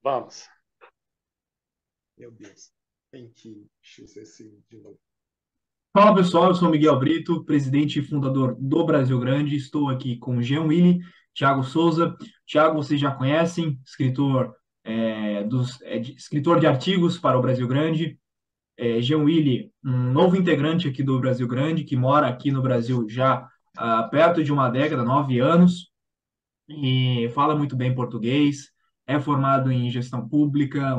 Vamos. Meu Deus. Tem que choose esse de novo. Fala pessoal, eu sou Miguel Brito, presidente e fundador do Brasil Grande. Estou aqui com Jean Willi, Thiago Souza. Thiago, vocês já conhecem, escritor, escritor de artigos para o Brasil Grande. Jean Willi, um novo integrante aqui do Brasil Grande, que mora aqui no Brasil já perto de uma década, 9 anos, e fala muito bem português, é formado em gestão pública,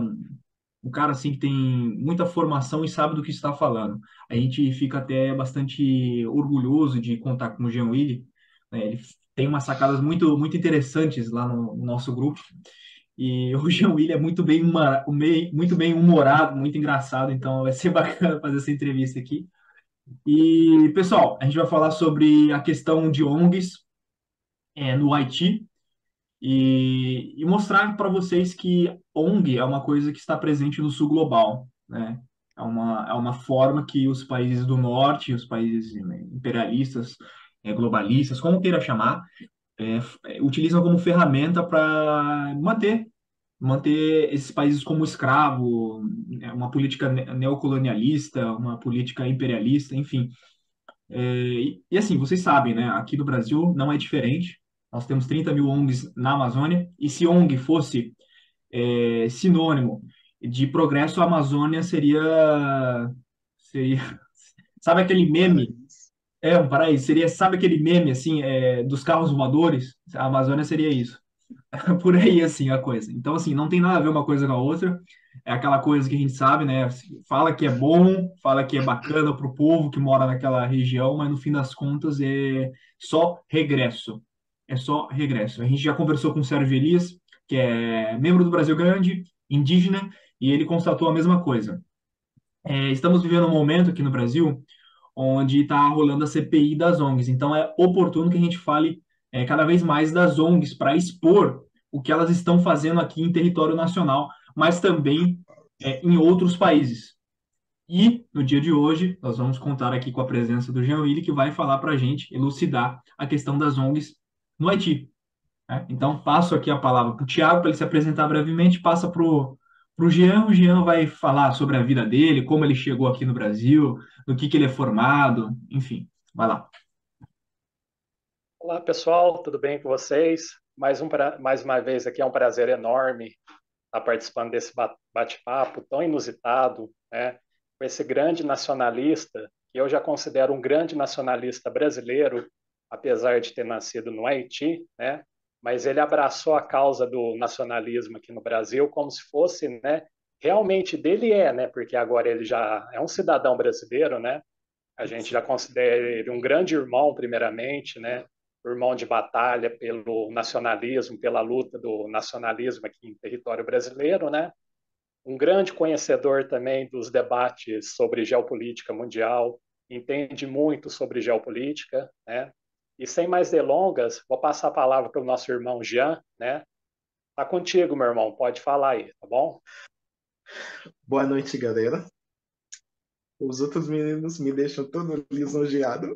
um cara assim que tem muita formação e sabe do que está falando. A gente fica até bastante orgulhoso de contar com o Jean Willi, né? Ele tem umas sacadas muito interessantes lá no nosso grupo. E o Jean Willi é muito bem humorado, muito engraçado, então vai ser bacana fazer essa entrevista aqui. E, pessoal, a gente vai falar sobre a questão de ONGs no Haiti, e mostrar para vocês que ONG é uma coisa que está presente no sul global, né? É uma forma que os países do norte, os países, né, imperialistas, globalistas, como queira chamar, utilizam como ferramenta para manter esses países como escravo, né, uma política neocolonialista, uma política imperialista, enfim. E assim, vocês sabem, né? Aqui no Brasil não é diferente. Nós temos 30 mil ONGs na Amazônia, e se ONG fosse sinônimo de progresso, a Amazônia seria, sabe aquele meme? Paraíso. Um paraíso. Sabe aquele meme, assim, dos carros voadores? A Amazônia seria isso. Por aí, assim, a coisa. Então, assim, não tem nada a ver uma coisa com a outra. É aquela coisa que a gente sabe, né? Fala que é bom, fala que é bacana para o povo que mora naquela região, mas no fim das contas é só regresso. É só regresso. A gente já conversou com o Sérgio Elias, que é membro do Brasil Grande, indígena, e ele constatou a mesma coisa. Estamos vivendo um momento aqui no Brasil onde está rolando a CPI das ONGs. Então é oportuno que a gente fale cada vez mais das ONGs para expor o que elas estão fazendo aqui em território nacional, mas também em outros países. E no dia de hoje, nós vamos contar aqui com a presença do Jean Willi, que vai falar para a gente, elucidar a questão das ONGs no Haiti, né? Então, passo aqui a palavra para o Thiago, para ele se apresentar brevemente, passa para o Jean vai falar sobre a vida dele, como ele chegou aqui no Brasil, no que ele é formado, enfim, vai lá. Olá, pessoal, tudo bem com vocês? Mais uma vez aqui é um prazer enorme estar participando desse bate-papo tão inusitado, né? Com esse grande nacionalista, que eu já considero um grande nacionalista brasileiro, apesar de ter nascido no Haiti, né? Mas ele abraçou a causa do nacionalismo aqui no Brasil como se fosse, né? Realmente dele né? Porque agora ele já é um cidadão brasileiro, né? A gente já considera ele um grande irmão, primeiramente, né? Irmão de batalha pelo nacionalismo, pela luta do nacionalismo aqui em território brasileiro, né? Um grande conhecedor também dos debates sobre geopolítica mundial, entende muito sobre geopolítica, né? E sem mais delongas, vou passar a palavra para o nosso irmão Jean, né? Tá contigo, meu irmão, pode falar aí, tá bom? Boa noite, galera. Os outros meninos me deixam todo lisonjeado.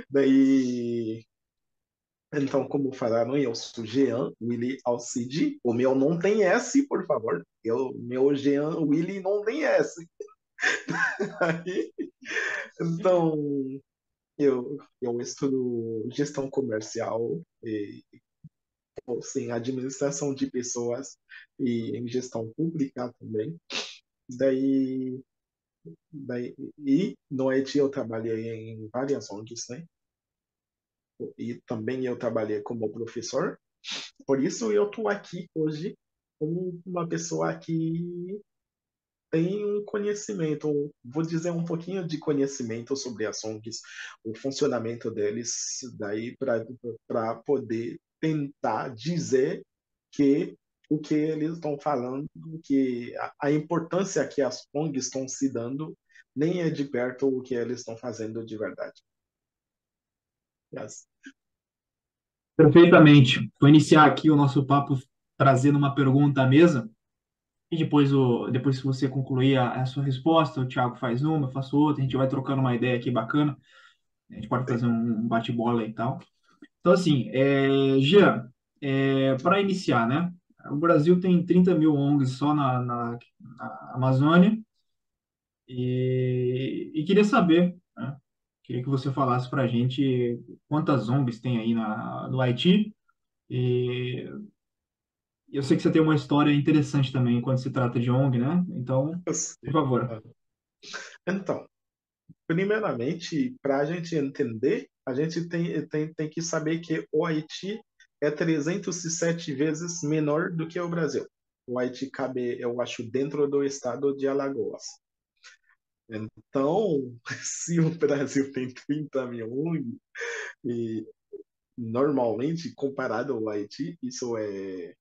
Daí, então, como falaram, eu sou Jean Willy Alcide. O meu não tem S, por favor. Meu Jean Willy não tem S. Aí, então, eu estudo gestão comercial e sim, administração de pessoas e em gestão pública também. Daí, e no Haiti eu trabalhei em várias ONGs, né? E também eu trabalhei como professor. Por isso eu estou aqui hoje como uma pessoa que tem um conhecimento, vou dizer um pouquinho de conhecimento sobre as ONGs, o funcionamento deles, daí para poder tentar dizer que o que eles estão falando, que a importância que as ONGs estão se dando, nem é de perto o que eles estão fazendo de verdade. Yes. Perfeitamente. Vou iniciar aqui o nosso papo trazendo uma pergunta à mesa, e depois que você concluir a sua resposta, o Thiago faz uma, eu faço outra, a gente vai trocando uma ideia aqui bacana, a gente pode fazer um bate-bola e tal. Então, assim, Jean, para iniciar, né? O Brasil tem 30 mil ONGs só na Amazônia e queria saber, né? Queria que você falasse para a gente quantas ONGs tem aí no Haiti. E eu sei que você tem uma história interessante também quando se trata de ONG, né? Então, por Assim. favor. Então, primeiramente, para a gente entender, a gente tem que saber que o Haiti é 307 vezes menor do que o Brasil. O Haiti cabe, eu acho, dentro do estado de Alagoas. Então, se o Brasil tem 30 mil, e normalmente, comparado ao Haiti, isso é,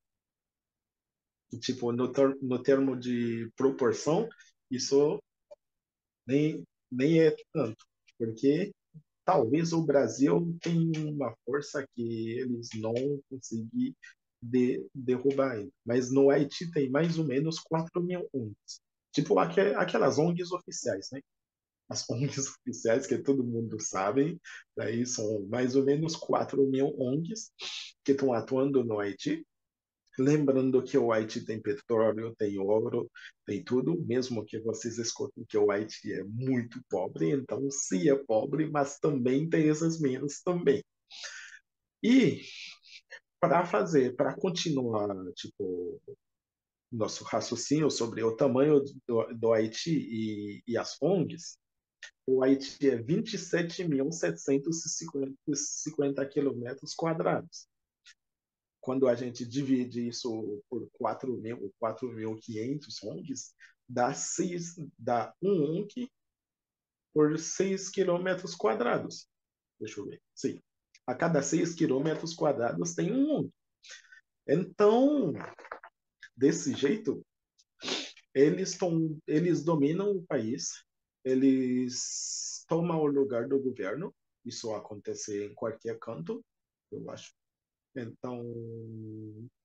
tipo, no termo de proporção, isso nem é tanto, porque talvez o Brasil tenha uma força que eles não conseguiram derrubar ainda. Mas no Haiti tem mais ou menos 4 mil ONGs. Tipo aquelas ONGs oficiais, né? As ONGs oficiais que todo mundo sabe, daí são mais ou menos 4 mil ONGs que estão atuando no Haiti. Lembrando que o Haiti tem petróleo, tem ouro, tem tudo, mesmo que vocês escutem que o Haiti é muito pobre, então sim é pobre, mas também tem essas minas também. E para continuar, tipo, nosso raciocínio sobre o tamanho do Haiti e as ONGs, o Haiti é 27.750 quilômetros quadrados. Quando a gente divide isso por 4.500 ONGs, dá um ONG por 6 quilômetros quadrados. Deixa eu ver. Sim. A cada 6 quilômetros quadrados tem um ONG. Então, desse jeito, eles dominam o país, eles tomam o lugar do governo. Isso acontece em qualquer canto, eu acho. Então,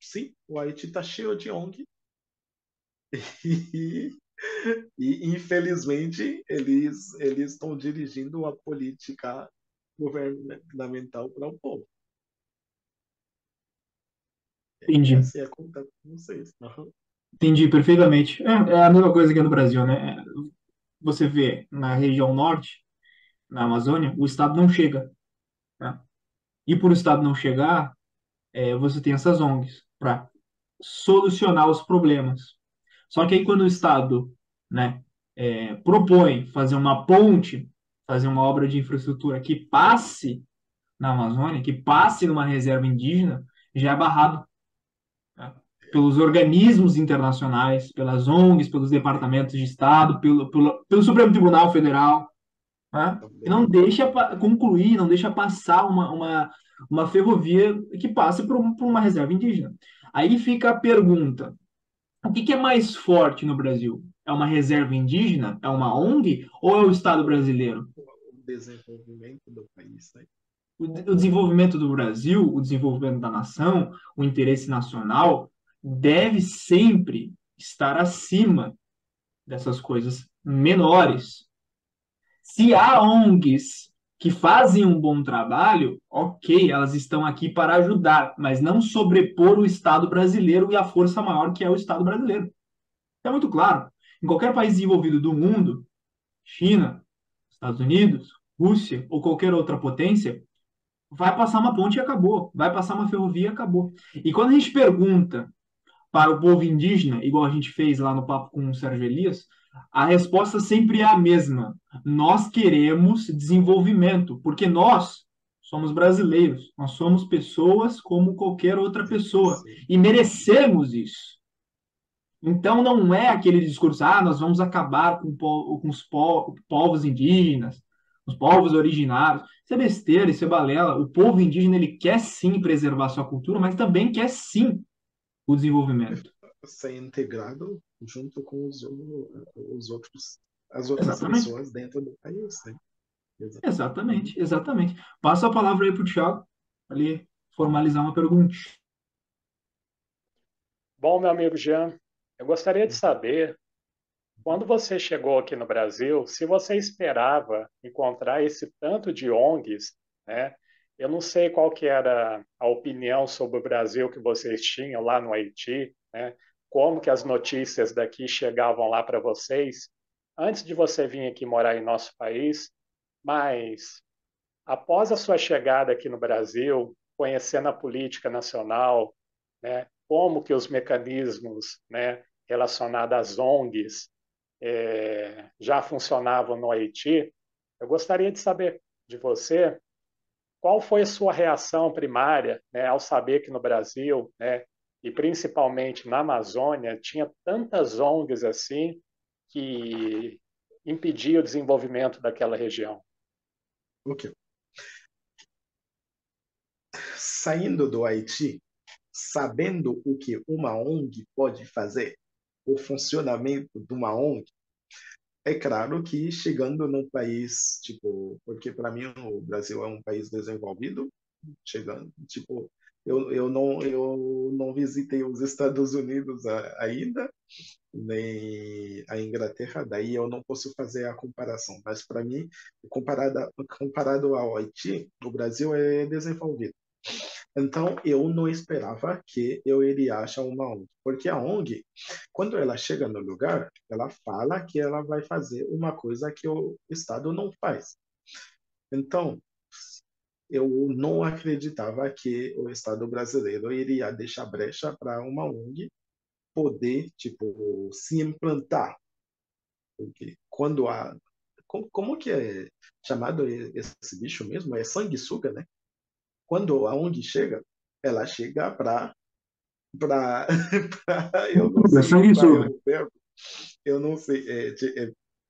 sim, o Haiti está cheio de ONG. E, infelizmente eles estão dirigindo a política governamental para o povo. Entendi. Essa é a conta com vocês. Uhum. Entendi perfeitamente. É a mesma coisa que no Brasil, né? Você vê na região norte, na Amazônia, o Estado não chega, né? E por o Estado não chegar, você tem essas ONGs para solucionar os problemas. Só que aí quando o Estado, né, propõe fazer uma ponte, fazer uma obra de infraestrutura que passe na Amazônia, que passe numa reserva indígena, já é barrado, né, pelos organismos internacionais, pelas ONGs, pelos departamentos de Estado, pelo Supremo Tribunal Federal, né? E Também. não deixa concluir, não deixa passar uma ferrovia que passe por uma reserva indígena. Aí fica a pergunta: o que é mais forte no Brasil? É uma reserva indígena? É uma ONG? Ou é o Estado brasileiro? O desenvolvimento do país, né? O desenvolvimento do Brasil, o desenvolvimento da nação, o interesse nacional deve sempre estar acima dessas coisas menores. Se há ONGs que fazem um bom trabalho, ok, elas estão aqui para ajudar, mas não sobrepor o Estado brasileiro e a força maior que é o Estado brasileiro. É muito claro. Em qualquer país desenvolvido do mundo, China, Estados Unidos, Rússia ou qualquer outra potência, vai passar uma ponte e acabou. Vai passar uma ferrovia e acabou. E quando a gente pergunta para o povo indígena, igual a gente fez lá no papo com o Sérgio Elias, a resposta sempre é a mesma. Nós queremos desenvolvimento, porque nós somos brasileiros, nós somos pessoas como qualquer outra Sim, pessoa sim. e merecemos isso. Então não é aquele discurso, nós vamos acabar com os povos indígenas, os povos originários. Isso é besteira, isso é balela. O povo indígena ele quer sim preservar sua cultura, mas também quer sim o desenvolvimento. Ser integrado junto com os outros, as outras Exatamente. pessoas dentro do país, né? Exatamente. Uhum. Exatamente, exatamente. Passa a palavra aí para o Thiago, ali formalizar uma pergunta. Bom, meu amigo Jean, eu gostaria de saber, quando você chegou aqui no Brasil, se você esperava encontrar esse tanto de ONGs, né? Eu não sei qual que era a opinião sobre o Brasil que vocês tinham lá no Haiti, né? Como que as notícias daqui chegavam lá para vocês antes de você vir aqui morar em nosso país, mas após a sua chegada aqui no Brasil, conhecendo a política nacional, né, como que os mecanismos, né, relacionados às ONGs já funcionavam no Haiti, eu gostaria de saber de você qual foi a sua reação primária, né, ao saber que no Brasil, né, e principalmente na Amazônia, tinha tantas ONGs assim que impediam o desenvolvimento daquela região? Ok. Saindo do Haiti, sabendo o que uma ONG pode fazer, o funcionamento de uma ONG, é claro que chegando num país, tipo, porque para mim o Brasil é um país desenvolvido, chegando, tipo, eu não visitei os Estados Unidos ainda, nem a Inglaterra, daí eu não posso fazer a comparação, mas para mim, comparado ao Haiti, o Brasil é desenvolvido. Então, eu não esperava que eu iria achar uma ONG, porque a ONG, quando ela chega no lugar, ela fala que ela vai fazer uma coisa que o Estado não faz. Então, eu não acreditava que o Estado brasileiro iria deixar brecha para uma ONG poder, tipo, se implantar. Porque quando a... Como que é chamado esse bicho mesmo? É sanguessuga, né? Quando a ONG chega, ela chega para eu não É sei qual é sanguessuga. o verbo, eu não sei,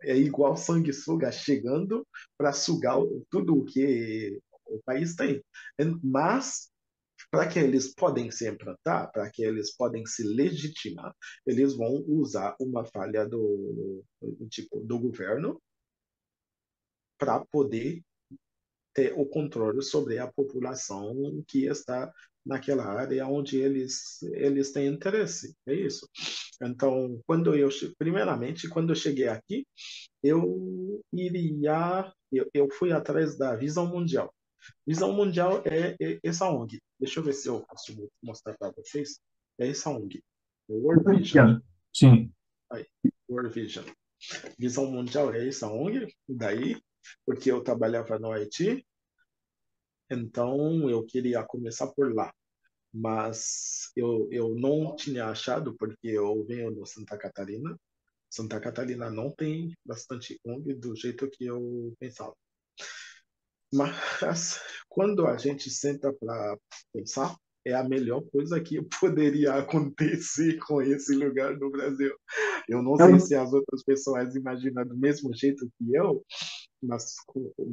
é igual sanguessuga chegando para sugar tudo o que o país tem. Mas para que eles podem se implantar, para que eles podem se legitimar, eles vão usar uma falha do governo para poder ter o controle sobre a população que está naquela área onde eles têm interesse. É isso. Então, primeiramente, quando eu cheguei aqui, eu fui atrás da Visão Mundial. Visão Mundial é essa ONG. Deixa eu ver se eu posso mostrar para vocês. É essa ONG. World Vision. Sim. Aí, World Vision. Visão Mundial é essa ONG. Daí, porque eu trabalhava no Haiti, então eu queria começar por lá. Mas eu não tinha achado, porque eu venho do Santa Catarina. Santa Catarina não tem bastante ONG do jeito que eu pensava. Mas quando a gente senta para pensar, é a melhor coisa que poderia acontecer com esse lugar no Brasil. Eu não sei se as outras pessoas imaginam do mesmo jeito que eu,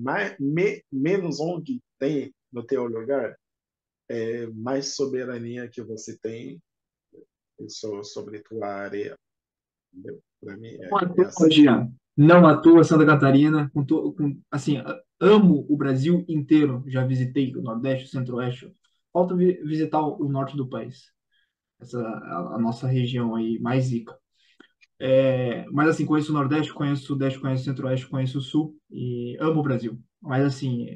mas menos ONG tem no teu lugar, mais soberania que você tem sobre tua área. Para mim Não é atua, assim. Jean. Não atua Santa Catarina. Assim, amo o Brasil inteiro. Já visitei o Nordeste, o Centro-Oeste. Falta visitar o norte do país. Essa a nossa região aí mais rica. Mas assim, conheço o Nordeste, conheço o Sudeste, conheço o Centro-Oeste, conheço o Sul e amo o Brasil. Mas assim,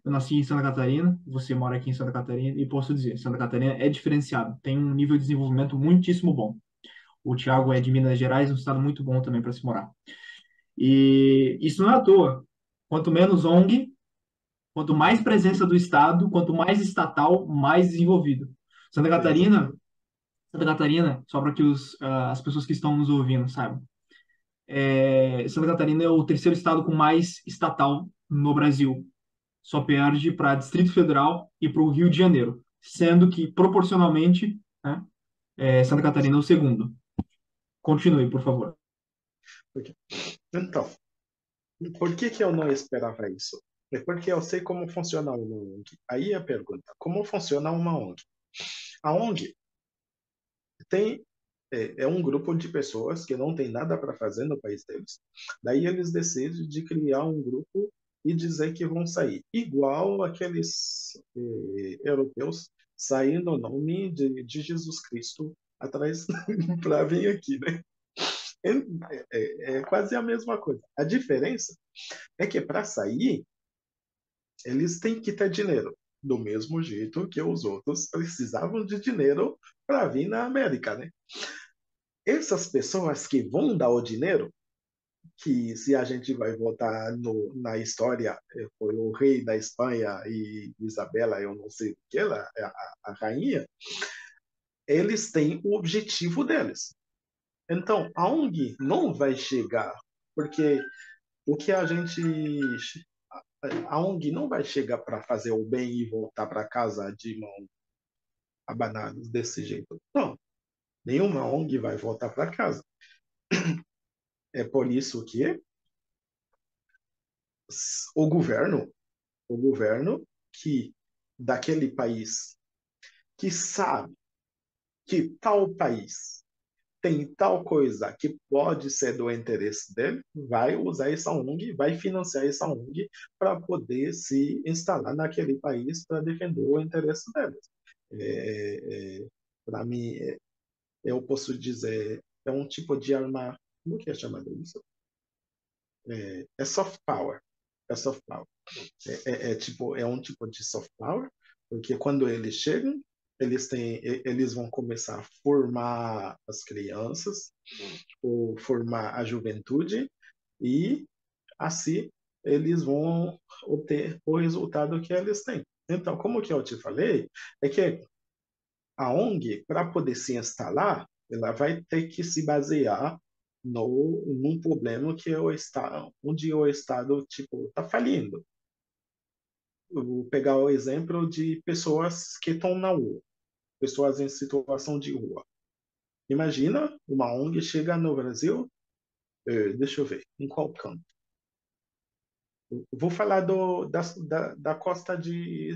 eu nasci em Santa Catarina, você mora aqui em Santa Catarina e posso dizer, Santa Catarina é diferenciado, tem um nível de desenvolvimento muitíssimo bom. O Thiago é de Minas Gerais, um estado muito bom também para se morar. E isso não é à toa. Quanto menos ONG, quanto mais presença do Estado, quanto mais estatal, mais desenvolvido. Santa Catarina, Exatamente. Santa Catarina, só para que as pessoas que estão nos ouvindo saibam, Santa Catarina é o terceiro estado com mais estatal no Brasil. Só perde para Distrito Federal e para o Rio de Janeiro, sendo que proporcionalmente, né, Santa Catarina é o segundo. Continue, por favor. Ok. Então, por que eu não esperava isso? É porque eu sei como funciona uma ONG. Aí a pergunta, como funciona uma ONG? A ONG tem é um grupo de pessoas que não tem nada para fazer no país deles. Daí eles decidem de criar um grupo e dizer que vão sair. Igual aqueles europeus saindo no nome de Jesus Cristo atrás para vir aqui, né? É quase a mesma coisa. A diferença é que para sair, eles têm que ter dinheiro. do mesmo jeito que os outros precisavam de dinheiro para vir na América, né? Essas pessoas que vão dar o dinheiro, que se a gente vai voltar na história, foi o rei da Espanha e Isabela, eu não sei o que, ela, a rainha, eles têm o objetivo deles. Então, a ONG não vai chegar, porque o que a gente. A ONG não vai chegar para fazer o bem e voltar para casa de mão abanada desse jeito. Não, nenhuma ONG vai voltar para casa. É por isso que o governo, o governo que daquele país que sabe que tal país tem tal coisa que pode ser do interesse dele, vai usar essa ONG, vai financiar essa ONG para poder se instalar naquele país para defender o interesse deles. Para mim, eu posso dizer, é um tipo de arma, como que é chamado isso? É soft power. É soft power. Tipo, é um tipo de soft power, porque quando eles chegam, eles vão começar a formar as crianças, ou formar a juventude, e assim eles vão obter o resultado que eles têm. Então, como que eu te falei, é que a ONG, para poder se instalar, ela vai ter que se basear num problema que o Estado, onde o Estado tipo está falindo. Eu vou pegar o exemplo de pessoas que estão na rua, pessoas em situação de rua. Imagina uma ONG chega no Brasil, deixa eu ver, em qual canto? Vou falar da costa de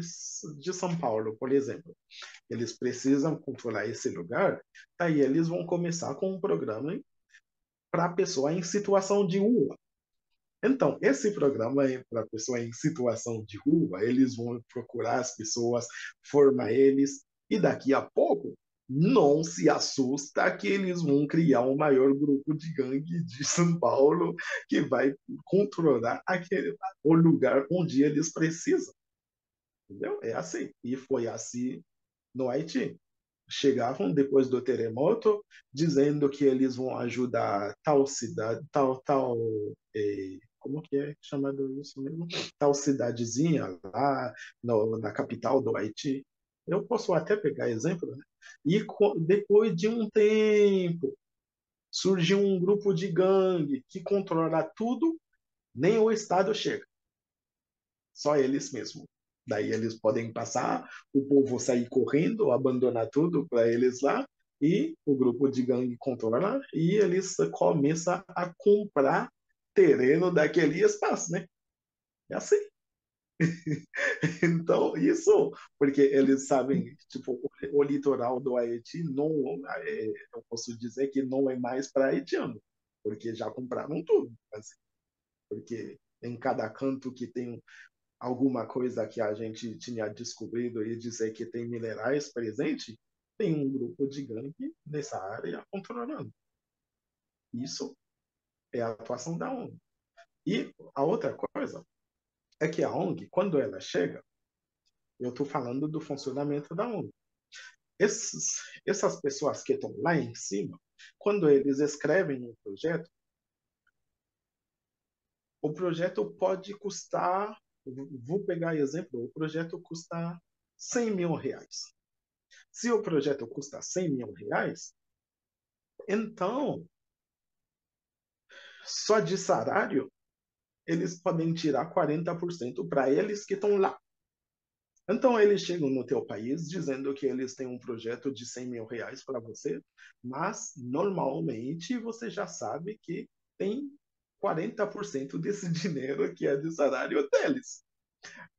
São Paulo, por exemplo. Eles precisam controlar esse lugar, aí eles vão começar com um programa para a pessoa em situação de rua. Então, esse programa é para pessoa em situação de rua, eles vão procurar as pessoas, formar eles, e daqui a pouco, não se assusta que eles vão criar o maior grupo de gangue de São Paulo que vai controlar o lugar onde eles precisam. Entendeu? É assim. E foi assim no Haiti. Chegavam depois do terremoto, dizendo que eles vão ajudar tal cidade, como que é chamado isso mesmo? Tal cidadezinha lá na capital do Haiti. Eu posso até pegar exemplo, né? E depois de um tempo, surgiu um grupo de gangue que controla tudo, nem o Estado chega, só eles mesmos. Daí eles podem passar, o povo sair correndo, abandonar tudo para eles lá, e o grupo de gangue controla, e eles começam a comprar terreno daquele espaço, né? É assim. Então, isso, porque eles sabem, tipo, o litoral do Haiti não, eu posso dizer que não é mais para haitiano, porque já compraram tudo, assim, porque em cada canto que tem alguma coisa que a gente tinha descobrido e dizer que tem minerais presente, tem um grupo de gangue nessa área controlando. Isso é a atuação da ONG. E a outra coisa é que a ONG, quando ela chega, eu estou falando do funcionamento da ONG. Essas pessoas que estão lá em cima, quando eles escrevem um projeto, o projeto pode custar, vou pegar exemplo, o projeto custa R$ 100.000. Se o projeto custa R$ 100.000, então, só de salário, eles podem tirar 40% para eles que estão lá. Então, eles chegam no teu país dizendo que eles têm um projeto de R$ 100.000 para você, mas, normalmente, você já sabe que tem 40% desse dinheiro que é de salário deles.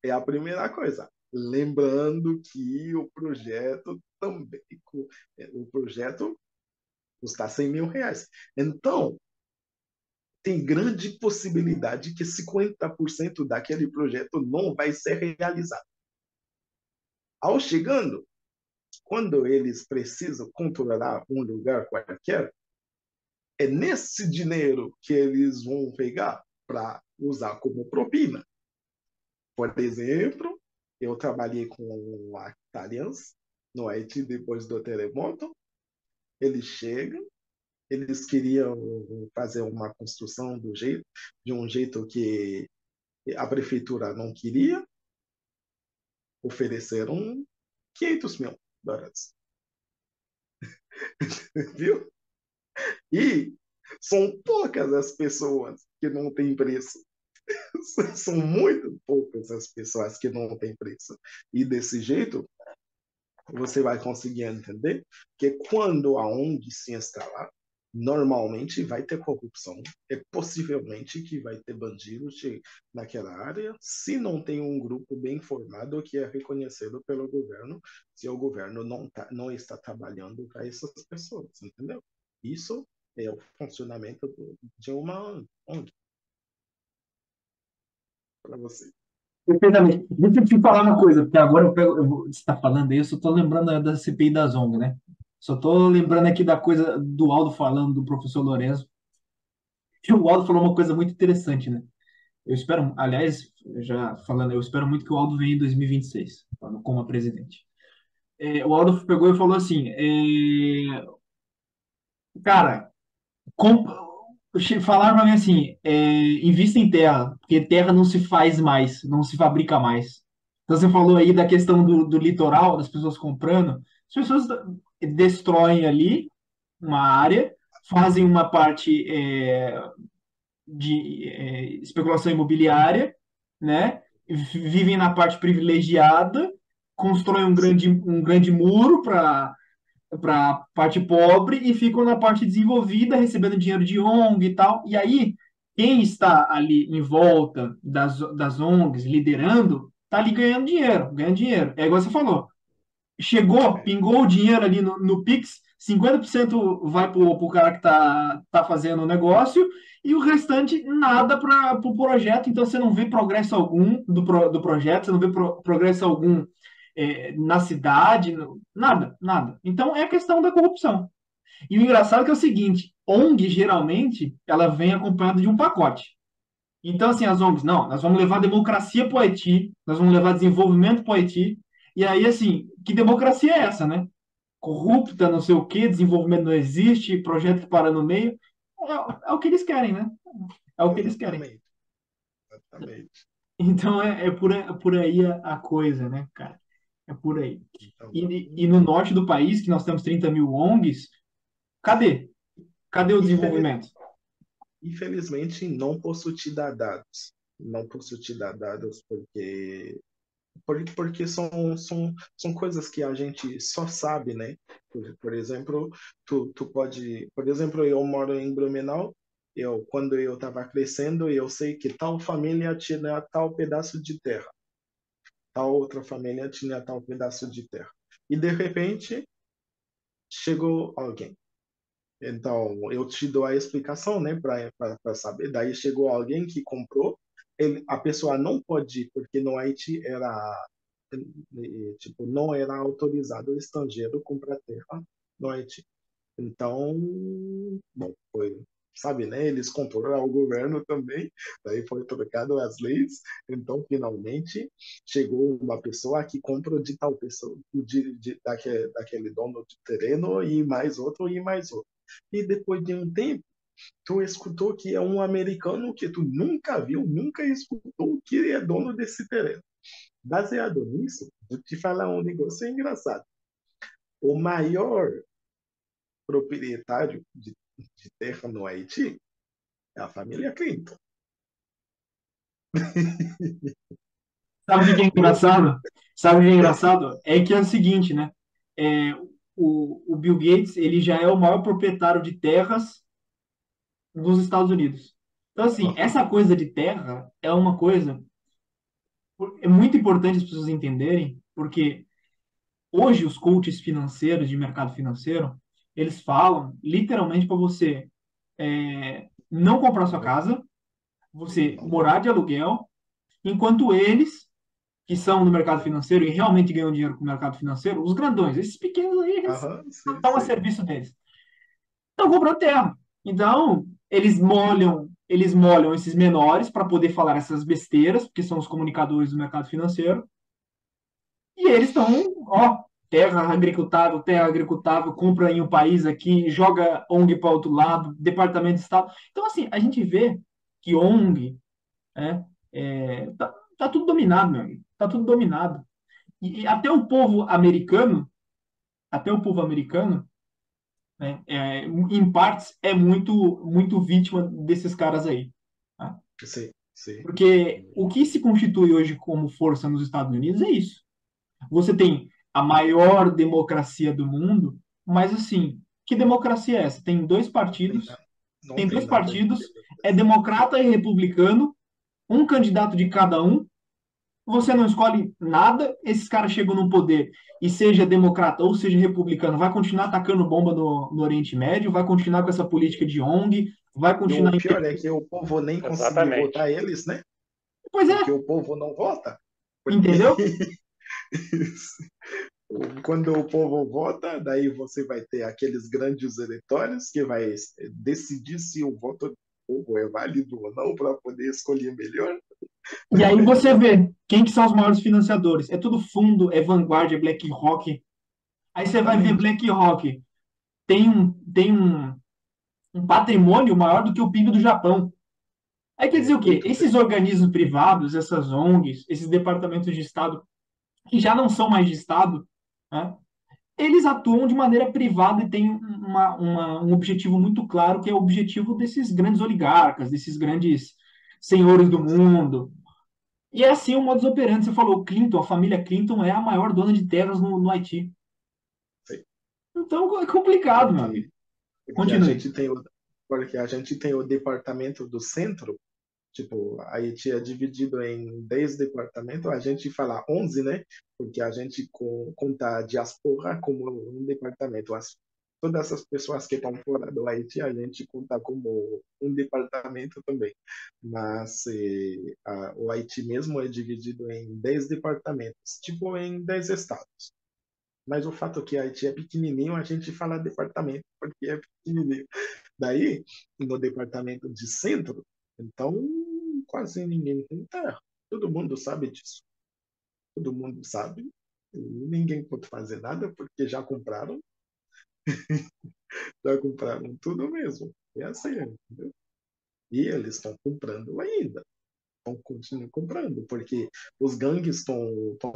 É a primeira coisa. Lembrando que o projeto custa R$ 100.000. Então, tem grande possibilidade que 50% daquele projeto não vai ser realizado. Ao chegando, quando eles precisam controlar um lugar qualquer, é nesse dinheiro que eles vão pegar para usar como propina. Por exemplo, eu trabalhei com a Italians no Haiti depois do terremoto. Eles chegam, eles queriam fazer uma construção de um jeito que a prefeitura não queria, ofereceram 500 mil dólares, viu? E são poucas as pessoas que não têm preço. São muito poucas as pessoas que não têm preço. E desse jeito, você vai conseguir entender que quando a ONG se instalar, normalmente vai ter corrupção, é possivelmente que vai ter bandidos naquela área, se não tem um grupo bem formado que é reconhecido pelo governo, se o governo não está trabalhando para essas pessoas, entendeu? Isso é o funcionamento de uma ONG para você. Perfeitamente. Deixa eu te falar uma coisa, porque agora você está falando aí, eu só estou lembrando da CPI da ONG, né? Só estou lembrando aqui da coisa do Aldo falando, do professor Lourenço. E o Aldo falou uma coisa muito interessante, né? Eu espero, aliás, já falando, eu espero muito que o Aldo venha em 2026, como presidente. O Aldo pegou e falou assim, cara, falaram para mim assim, invista em terra, porque terra não se faz mais, não se fabrica mais. Então você falou aí da questão do litoral, das pessoas comprando, as pessoas destroem ali uma área, fazem uma parte de especulação imobiliária, né? Vivem na parte privilegiada, constroem um grande muro para a parte pobre e ficam na parte desenvolvida, recebendo dinheiro de ONG e tal. E aí, quem está ali em volta das ONGs, liderando, está ali ganhando dinheiro, ganhando dinheiro. É igual você falou. Chegou, pingou o dinheiro ali no Pix, 50% vai para o cara que tá fazendo o negócio e o restante nada para o projeto. Então você não vê progresso algum do projeto, você não vê progresso algum na cidade, nada, nada. Então é questão da corrupção. E o engraçado é que é o seguinte: ONG geralmente ela vem acompanhada de um pacote. Então, assim, as ONGs, não, nós vamos levar democracia para o Haiti, nós vamos levar desenvolvimento para o Haiti. E aí, assim, que democracia é essa, né? Corrupta, não sei o quê, desenvolvimento não existe, projeto que para no meio. É o que eles querem, né? É o que eles querem. Exatamente, exatamente. Então, por aí a coisa, né, cara? É por aí. Então, E no norte do país, que nós temos 30 mil ONGs, cadê? Cadê o infeliz- desenvolvimento? infelizmente, não posso te dar dados. Não posso te dar dados porque são coisas que a gente só sabe, né? Por exemplo, tu pode. Por exemplo, eu moro em Blumenau. Quando eu estava crescendo, eu sei que tal família tinha tal pedaço de terra, tal outra família tinha tal pedaço de terra. E de repente chegou alguém. Então, eu te dou a explicação, né, para saber. Daí chegou alguém que comprou, a pessoa não pode ir, porque no Haiti tipo, não era autorizado o estrangeiro comprar terra no Haiti. Então, bom, foi, sabe, né, eles controlaram o governo também, daí foi trocado as leis, então, finalmente, chegou uma pessoa que comprou de tal pessoa, daquele dono de terreno, e mais outro, e mais outro. E depois de um tempo, tu escutou que é um americano que tu nunca viu, nunca escutou, que é dono desse terreno. Baseado nisso, vou te falar um negócio engraçado. O maior proprietário de terra no Haiti é a família Clinton. Sabe o que é engraçado? Sabe o que é engraçado? É que é o seguinte, né? É, o Bill Gates, ele já é o maior proprietário de terras dos Estados Unidos. Então, assim, Uhum, essa coisa de terra é uma coisa é muito importante as pessoas entenderem, porque hoje os coaches financeiros de mercado financeiro, eles falam literalmente para você não comprar sua casa, você morar de aluguel, enquanto eles, que são no mercado financeiro e realmente ganham dinheiro com o mercado financeiro, os grandões, esses pequenos aí, eles uhum, sim, estão a sim. serviço deles. Estão comprando terra. Então, eles molham esses menores para poder falar essas besteiras, porque são os comunicadores do mercado financeiro, E eles estão, ó, terra agricultável, compra em um país aqui, joga ONG para outro lado, departamento de Estado. Então, assim, a gente vê que ONG, né, tá tudo dominado, meu amigo. Tá tudo dominado. E até o povo americano, né, em partes, é muito vítima desses caras aí. Tá? Sim, sim. Porque o que se constitui hoje como força nos Estados Unidos é isso. Você tem a maior democracia do mundo, mas assim, que democracia é essa? Tem nada, não Tem tem dois nada de partidos, é democracia. democrata e republicano, um candidato de cada um, você não escolhe nada, esses caras chegam no poder e seja democrata ou seja republicano, vai continuar atacando bomba no Oriente Médio, vai continuar com essa política de ONG, vai E o continuar. pior é que o povo nem conseguiu Exatamente. votar eles, né? Pois é, Porque o povo não vota. Porque entendeu? quando o povo vota, daí você vai ter aqueles grandes eleitores que vai decidir se o voto do povo é válido ou não para poder escolher melhor. E aí você vê quem que são os maiores financiadores. É tudo fundo, é Vanguard, é BlackRock. Aí você vai ver Exatamente. BlackRock tem um patrimônio maior do que o PIB do Japão. Aí quer dizer É o quê? muito Esses grande. organismos privados, essas ONGs, esses departamentos de Estado, que já não são mais de Estado, né, eles atuam de maneira privada e têm um objetivo muito claro, que é o objetivo desses grandes oligarcas, desses grandes senhores do mundo. E é assim o modus operandi. Você falou, o Clinton, a família Clinton é a maior dona de terras no Haiti. Sim. Então é complicado, meu amigo. Porque, porque a Continue. gente tem porque a gente tem o departamento do centro. Tipo, a Haiti é dividido em 10 departamentos, a gente fala 11, né? Porque a gente conta a diáspora como um departamento. Todas essas pessoas que estão fora do Haiti, a gente conta como um departamento também. Mas o Haiti mesmo é dividido em 10 departamentos, tipo em 10 estados. Mas o fato que Haiti é pequenininho, a gente fala departamento, porque é pequenininho. Daí, no departamento de centro, então quase ninguém tem terra. Todo mundo sabe disso. Todo mundo sabe. Ninguém pode fazer nada porque já compraram tudo mesmo. É assim, entendeu? E eles estão comprando ainda. Continuam comprando, porque os gangues estão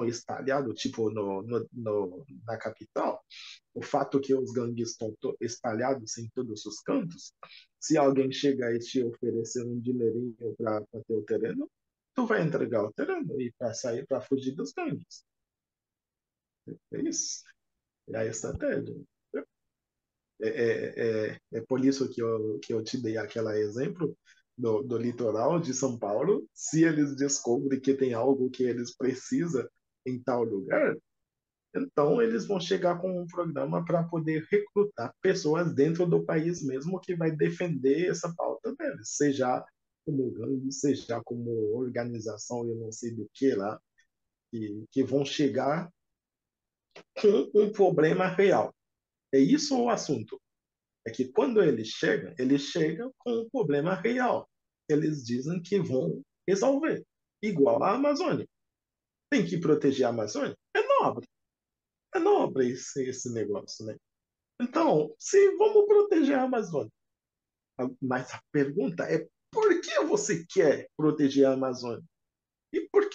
espalhados, tipo, na capital. O fato que os gangues estão espalhados em todos os cantos, se alguém chegar e te oferecer um dinheirinho para ter o terreno, tu vai entregar o terreno e para sair, para fugir dos gangues. É isso. É a estratégia. É por isso que eu te dei aquele exemplo do litoral de São Paulo. Se eles descobrem que tem algo que eles precisam em tal lugar, então, eles vão chegar com um programa para poder recrutar pessoas dentro do país mesmo que vai defender essa pauta deles, seja como gangue, seja como organização, eu não sei do que lá, que vão chegar com um problema real. É isso o assunto. É que quando eles chegam com um problema real. Eles dizem que vão resolver. Igual a Amazônia. Tem que proteger a Amazônia? É nobre esse negócio, né? Então, se vamos proteger a Amazônia. Mas a pergunta é por que você quer proteger a Amazônia? E por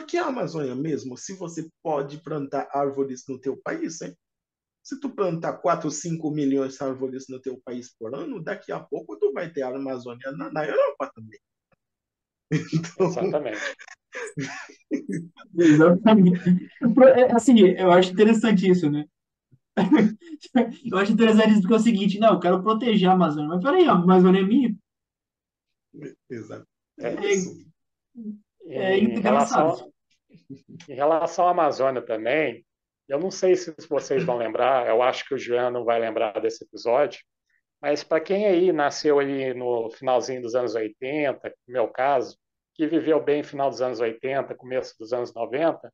que a Amazônia mesmo, se você pode plantar árvores no teu país, hein? Se tu plantar 4, 5 milhões de árvores no teu país por ano, daqui a pouco tu vai ter a Amazônia na Europa também. Então, Exatamente. Exatamente. Assim, eu acho interessante isso, né? Eu acho interessante isso porque é o seguinte, não, eu quero proteger a Amazônia. Mas peraí, a Amazônia é minha? exato. É É, isso. é Em engraçado. relação, em relação à Amazônia também, eu não sei se vocês vão lembrar, eu acho que o Jean não vai lembrar desse episódio, mas para quem aí nasceu ali no finalzinho dos anos 80, no meu caso, que viveu bem no final dos anos 80, começo dos anos 90,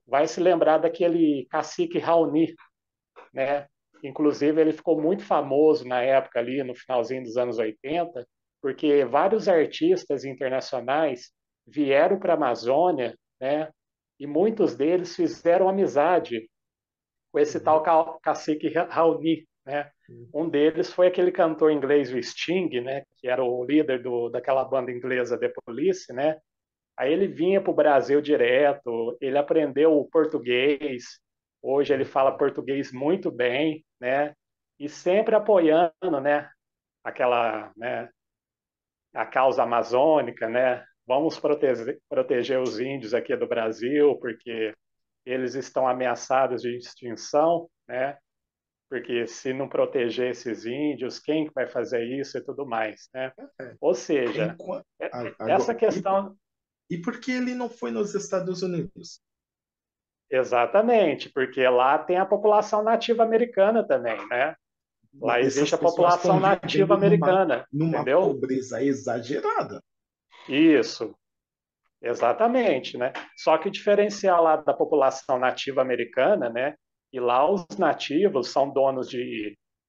vai se lembrar daquele cacique Raoni, né? Inclusive, ele ficou muito famoso na época ali, no finalzinho dos anos 80, porque vários artistas internacionais vieram para a Amazônia, né? e muitos deles fizeram amizade com esse tal cacique Raoni, né? Um deles foi aquele cantor inglês, o Sting, né? Que era o líder daquela banda inglesa The Police, né? Aí ele vinha para o Brasil direto, ele aprendeu o português, hoje ele fala português muito bem, né? E sempre apoiando, né? Aquela, né? A causa amazônica, né? Vamos proteger os índios aqui do Brasil, porque eles estão ameaçados de extinção, né? Porque se não proteger esses índios, quem vai fazer isso e tudo mais, né? É. Ou seja, essa Agora, questão. e por que ele não foi nos Estados Unidos? Exatamente, porque lá tem a população nativa americana também, né? Lá Essas existe a pessoas estão população nativa vivendo americana, numa entendeu? pobreza exagerada. Isso, exatamente, né? Só que o diferencial lá da população nativa americana, né? E lá os nativos são donos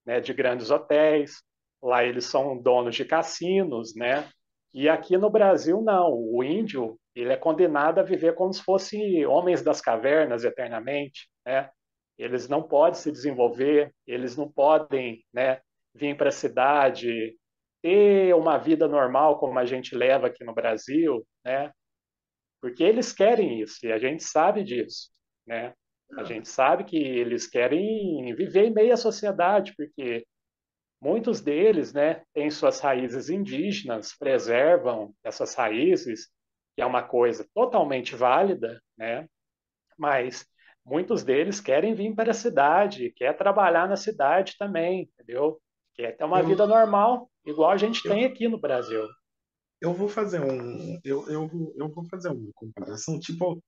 né, de grandes hotéis, lá eles são donos de cassinos, né? E aqui no Brasil não, o índio ele é condenado a viver como se fosse homens das cavernas eternamente, né? Eles não podem se desenvolver, eles não podem, né, vir para a cidade, ter uma vida normal como a gente leva aqui no Brasil, né? Porque eles querem isso e a gente sabe disso, né? A gente sabe que eles querem viver em meio à sociedade, porque muitos deles, né, têm suas raízes indígenas, preservam essas raízes, que é uma coisa totalmente válida, né? Mas muitos deles querem vir para a cidade, quer trabalhar na cidade também, entendeu? Quer ter uma Eu, vida normal, igual a gente eu, tem aqui no Brasil. eu vou fazer uma comparação. Tipo,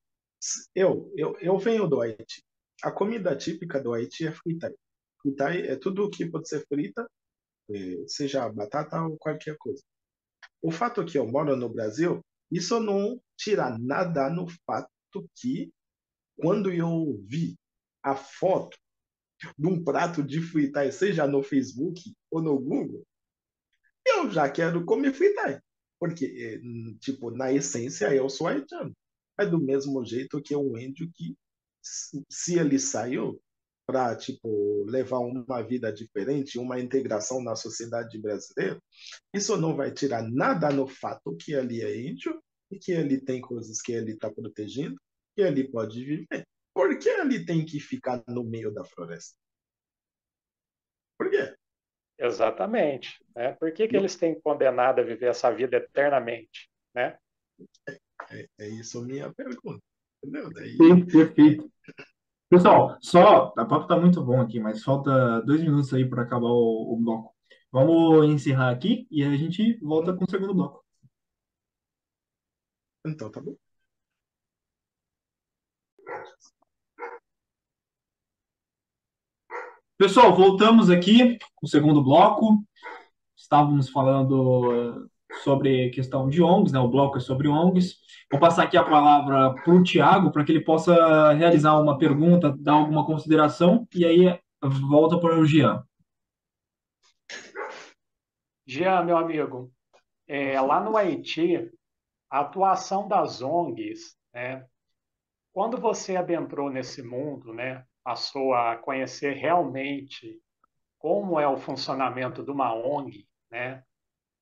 eu venho do Haiti. A comida típica do Haiti é fritai. Fritai é tudo que pode ser frita, seja batata ou qualquer coisa. O fato que eu moro no Brasil, isso não tira nada no fato que, quando eu vi a foto de um prato de fritai, seja no Facebook ou no Google, eu já quero comer fritai. Porque, tipo, na essência, eu sou haitiano. É do mesmo jeito que um índio que, se ele saiu para, tipo, levar uma vida diferente, uma integração na sociedade brasileira, isso não vai tirar nada no fato que ele é índio e que ele tem coisas que ele está protegendo, que ele pode viver. Por que ele tem que ficar no meio da floresta? Por quê? Exatamente. Né? Por que que Eu, eles têm condenado a viver essa vida eternamente? Né? é isso a minha pergunta. Entendeu? Daí, Sim, perfeito. Pessoal, só, a papo tá muito bom aqui, mas falta 2 minutos aí para acabar o bloco. Vamos encerrar aqui e a gente volta com o segundo bloco. então tá bom. Pessoal, voltamos aqui com o segundo bloco. Estávamos falando sobre questão de ONGs, né? O bloco é sobre ONGs. Vou passar aqui a palavra para o Tiago, para que ele possa realizar uma pergunta, dar alguma consideração, e aí volta para o Jean. Jean, meu amigo, lá no Haiti, a atuação das ONGs, né, quando você adentrou nesse mundo, né, passou a conhecer realmente como é o funcionamento de uma ONG, né,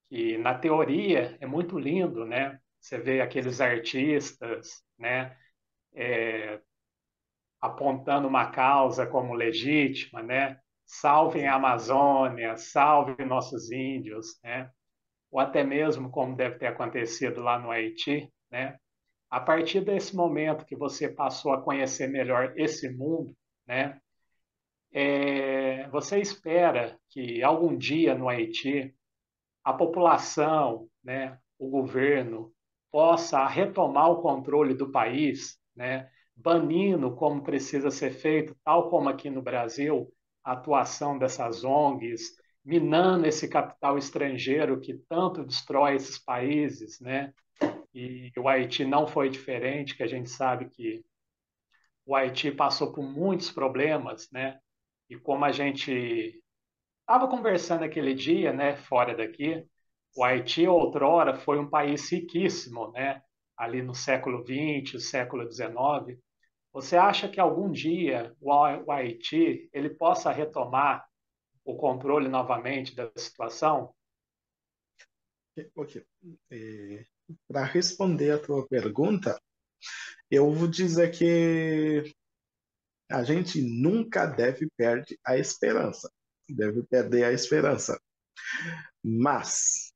que na teoria é muito lindo, né? Você vê aqueles artistas, né, apontando uma causa como legítima, né? Salvem a Amazônia, salvem nossos índios, né? Ou até mesmo como deve ter acontecido lá no Haiti, né? A partir desse momento que você passou a conhecer melhor esse mundo, né? Você espera que algum dia no Haiti a população, né, o governo possa retomar o controle do país, né, banindo como precisa ser feito, tal como aqui no Brasil, a atuação dessas ONGs, minando esse capital estrangeiro que tanto destrói esses países, né? E o Haiti não foi diferente, que a gente sabe que o Haiti passou por muitos problemas, né? E como a gente estava conversando aquele dia, né, fora daqui, o Haiti outrora foi um país riquíssimo, né? ali no século XX, século XIX. Você acha que algum dia o Haiti ele possa retomar o controle novamente da situação? Ok. Para responder a tua pergunta, eu vou dizer que a gente nunca deve perder a esperança. Deve perder a esperança. Mas,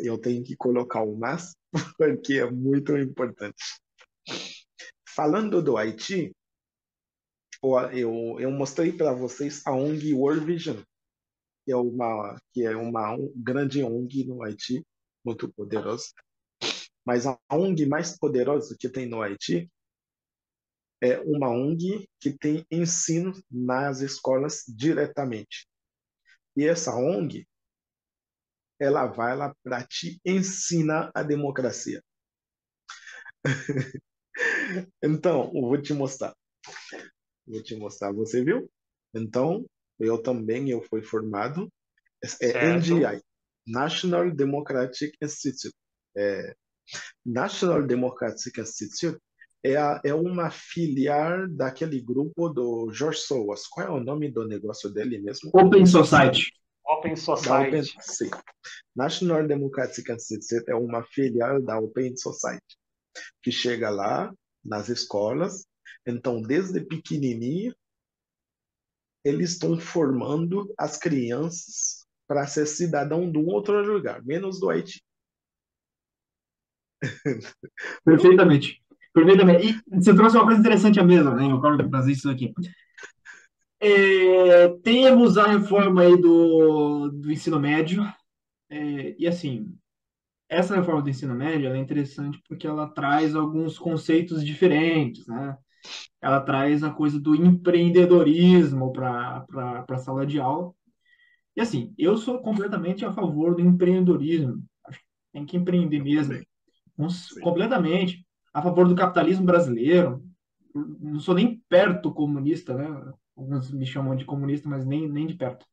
eu tenho que colocar o mas, porque é muito importante. Falando do Haiti, eu mostrei para vocês a ONG World Vision, que é uma grande ONG no Haiti, muito poderosa. Mas a ONG mais poderosa que tem no Haiti é uma ONG que tem ensino nas escolas diretamente. E essa ONG, ela vai lá para te ensinar a democracia. Então, eu vou te mostrar. Vou te mostrar, você viu? Então, eu fui formado, é Certo? NDI, National Democratic Institute. É, National Democratic Institute é uma filial daquele grupo do George Soros. Qual é o nome do negócio dele mesmo? Eu Open esqueci. Society. Open Da Open, Society. sim. National Democratic Institute é uma filial da Open Society, que chega lá nas escolas. Então, desde pequenininho, eles estão formando as crianças para ser cidadão de um outro lugar, menos do Haiti. Viu? Perfeitamente. Perfeitamente. E você trouxe uma coisa interessante à mesa, né? Eu quero trazer isso aqui. Temos a reforma aí do ensino médio, e assim, essa reforma do ensino médio ela é interessante porque ela traz alguns conceitos diferentes, né? Ela traz a coisa do empreendedorismo para a sala de aula. E assim, eu sou completamente a favor do empreendedorismo. Acho que tem que empreender Eu mesmo. também, sim. Completamente a favor do capitalismo brasileiro. Não sou nem perto comunista, né? Alguns me chamam de comunista, mas nem de perto.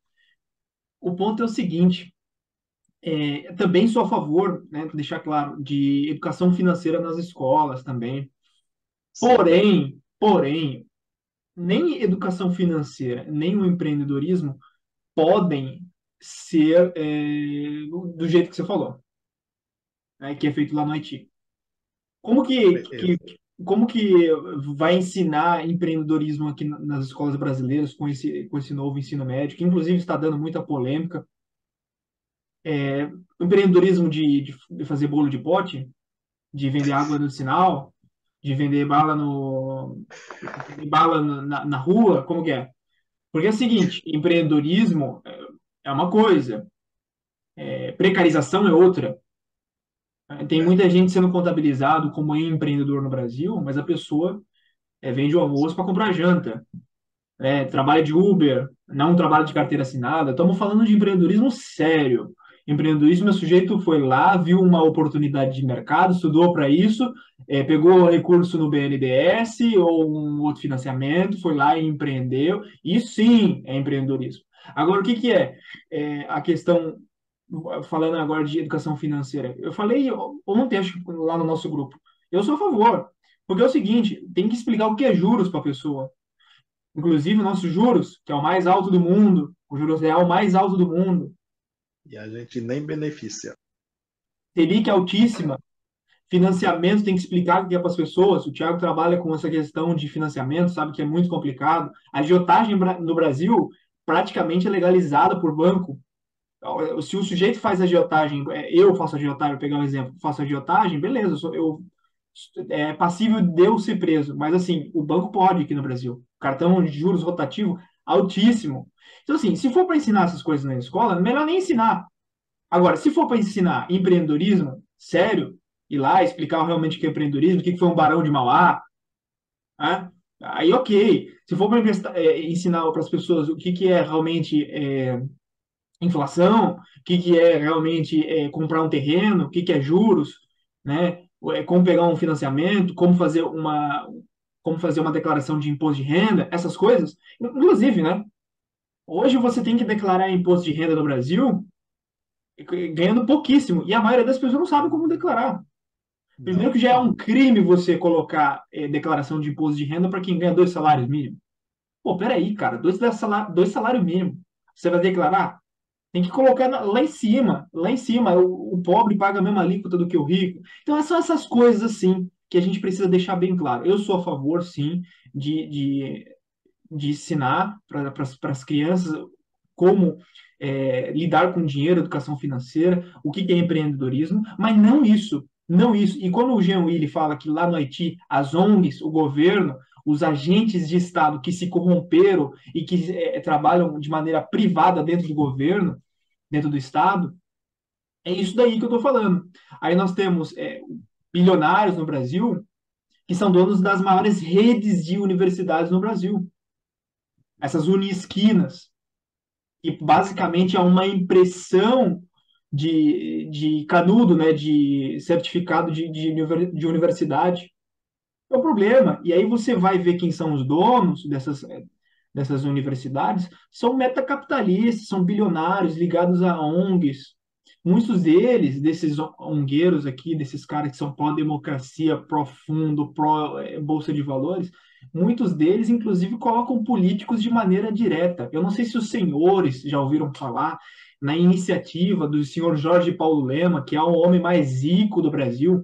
O ponto é o seguinte: também sou a favor, né, deixar claro, de educação financeira nas escolas também. Sim, Porém, nem educação financeira, nem o empreendedorismo podem ser do jeito que você falou, né, que é feito lá no Haiti. Como beleza. como que vai ensinar empreendedorismo aqui nas escolas brasileiras com esse novo ensino médio, que inclusive está dando muita polêmica? Empreendedorismo de fazer bolo de pote, de vender água no sinal, de vender bala no na rua, como que é? Porque é o seguinte, empreendedorismo é uma coisa, precarização é outra. Tem É, muita gente sendo contabilizado como empreendedor no Brasil, mas a pessoa vende o almoço para comprar janta, trabalha de Uber, não trabalha de carteira assinada. Estamos falando de empreendedorismo sério. Empreendedorismo, o sujeito foi lá, viu uma oportunidade de mercado, estudou para isso, pegou recurso no BNDES ou um outro financiamento, foi lá e empreendeu. Isso sim é empreendedorismo. Agora, o que, que é? A questão, falando agora de educação financeira. Eu falei ontem, acho que lá no nosso grupo, eu sou a favor. Porque é o seguinte, tem que explicar o que é juros para a pessoa. Inclusive, o nosso juros, que é o mais alto do mundo, o juros real mais alto do mundo, e a gente nem beneficia. Selic altíssima, financiamento tem que explicar o que é para as pessoas. O Thiago trabalha com essa questão de financiamento, sabe que é muito complicado. A agiotagem no Brasil praticamente é legalizada por banco. Se o sujeito faz agiotagem, eu faço agiotagem, vou pegar um exemplo, faço agiotagem, beleza, é passível de eu ser preso. Mas assim, o banco pode aqui no Brasil. Cartão de juros rotativo altíssimo. Então, assim, se for para ensinar essas coisas na escola, melhor nem ensinar. Agora, se for para ensinar empreendedorismo, sério, ir lá explicar realmente o que é empreendedorismo, o que foi um barão de Mauá, né? Aí ok. Se for para ensinar para as pessoas o que é realmente inflação, o que é realmente comprar um terreno, o que é juros, né? Como pegar um financiamento, como fazer uma declaração de imposto de renda, essas coisas. Inclusive, né? Hoje você tem que declarar imposto de renda no Brasil ganhando pouquíssimo e a maioria das pessoas não sabe como declarar. Primeiro que já é um Não. crime você colocar declaração de imposto de renda para quem ganha 2 salários mínimos. Pô, peraí, cara, dois salários mínimos. Você vai declarar? Tem que colocar lá em cima, lá em cima. O pobre paga a mesma alíquota do que o rico. Então, são essas coisas assim que a gente precisa deixar bem claro. Eu sou a favor, sim, de, de, de ensinar para as crianças como lidar com dinheiro, educação financeira, o que é empreendedorismo, mas não isso, não isso. E quando o Jean Willi fala que lá no Haiti, as ONGs, o governo, os agentes de Estado que se corromperam e que trabalham de maneira privada dentro do governo, dentro do Estado, é isso daí que eu estou falando. Aí nós temos bilionários no Brasil que são donos das maiores redes de universidades no Brasil, essas Unisquinas, que basicamente é uma impressão de canudo, né, de certificado de universidade. É um problema. E aí você vai ver quem são os donos dessas universidades, são metacapitalistas, são bilionários ligados a ONGs. Muitos deles, desses ongueiros aqui, desses caras que são pró-democracia, pró-fundo, pró-bolsa de valores, muitos deles, inclusive, colocam políticos de maneira direta. Eu não sei se os senhores já ouviram falar na iniciativa do senhor Jorge Paulo Lema, que é o homem mais rico do Brasil,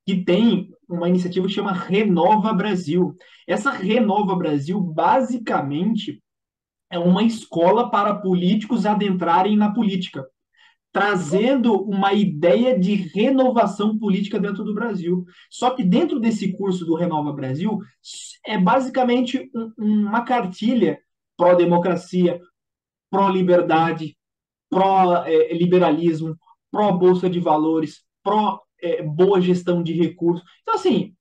que tem uma iniciativa que chama Renova Brasil. Essa Renova Brasil, basicamente, é uma escola para políticos adentrarem na política, trazendo uma ideia de renovação política dentro do Brasil. Só que dentro desse curso do Renova Brasil, é basicamente uma cartilha pró-democracia, pró-liberdade, pró-liberalismo, pró-bolsa de valores, pró-boa gestão de recursos. Então, assim,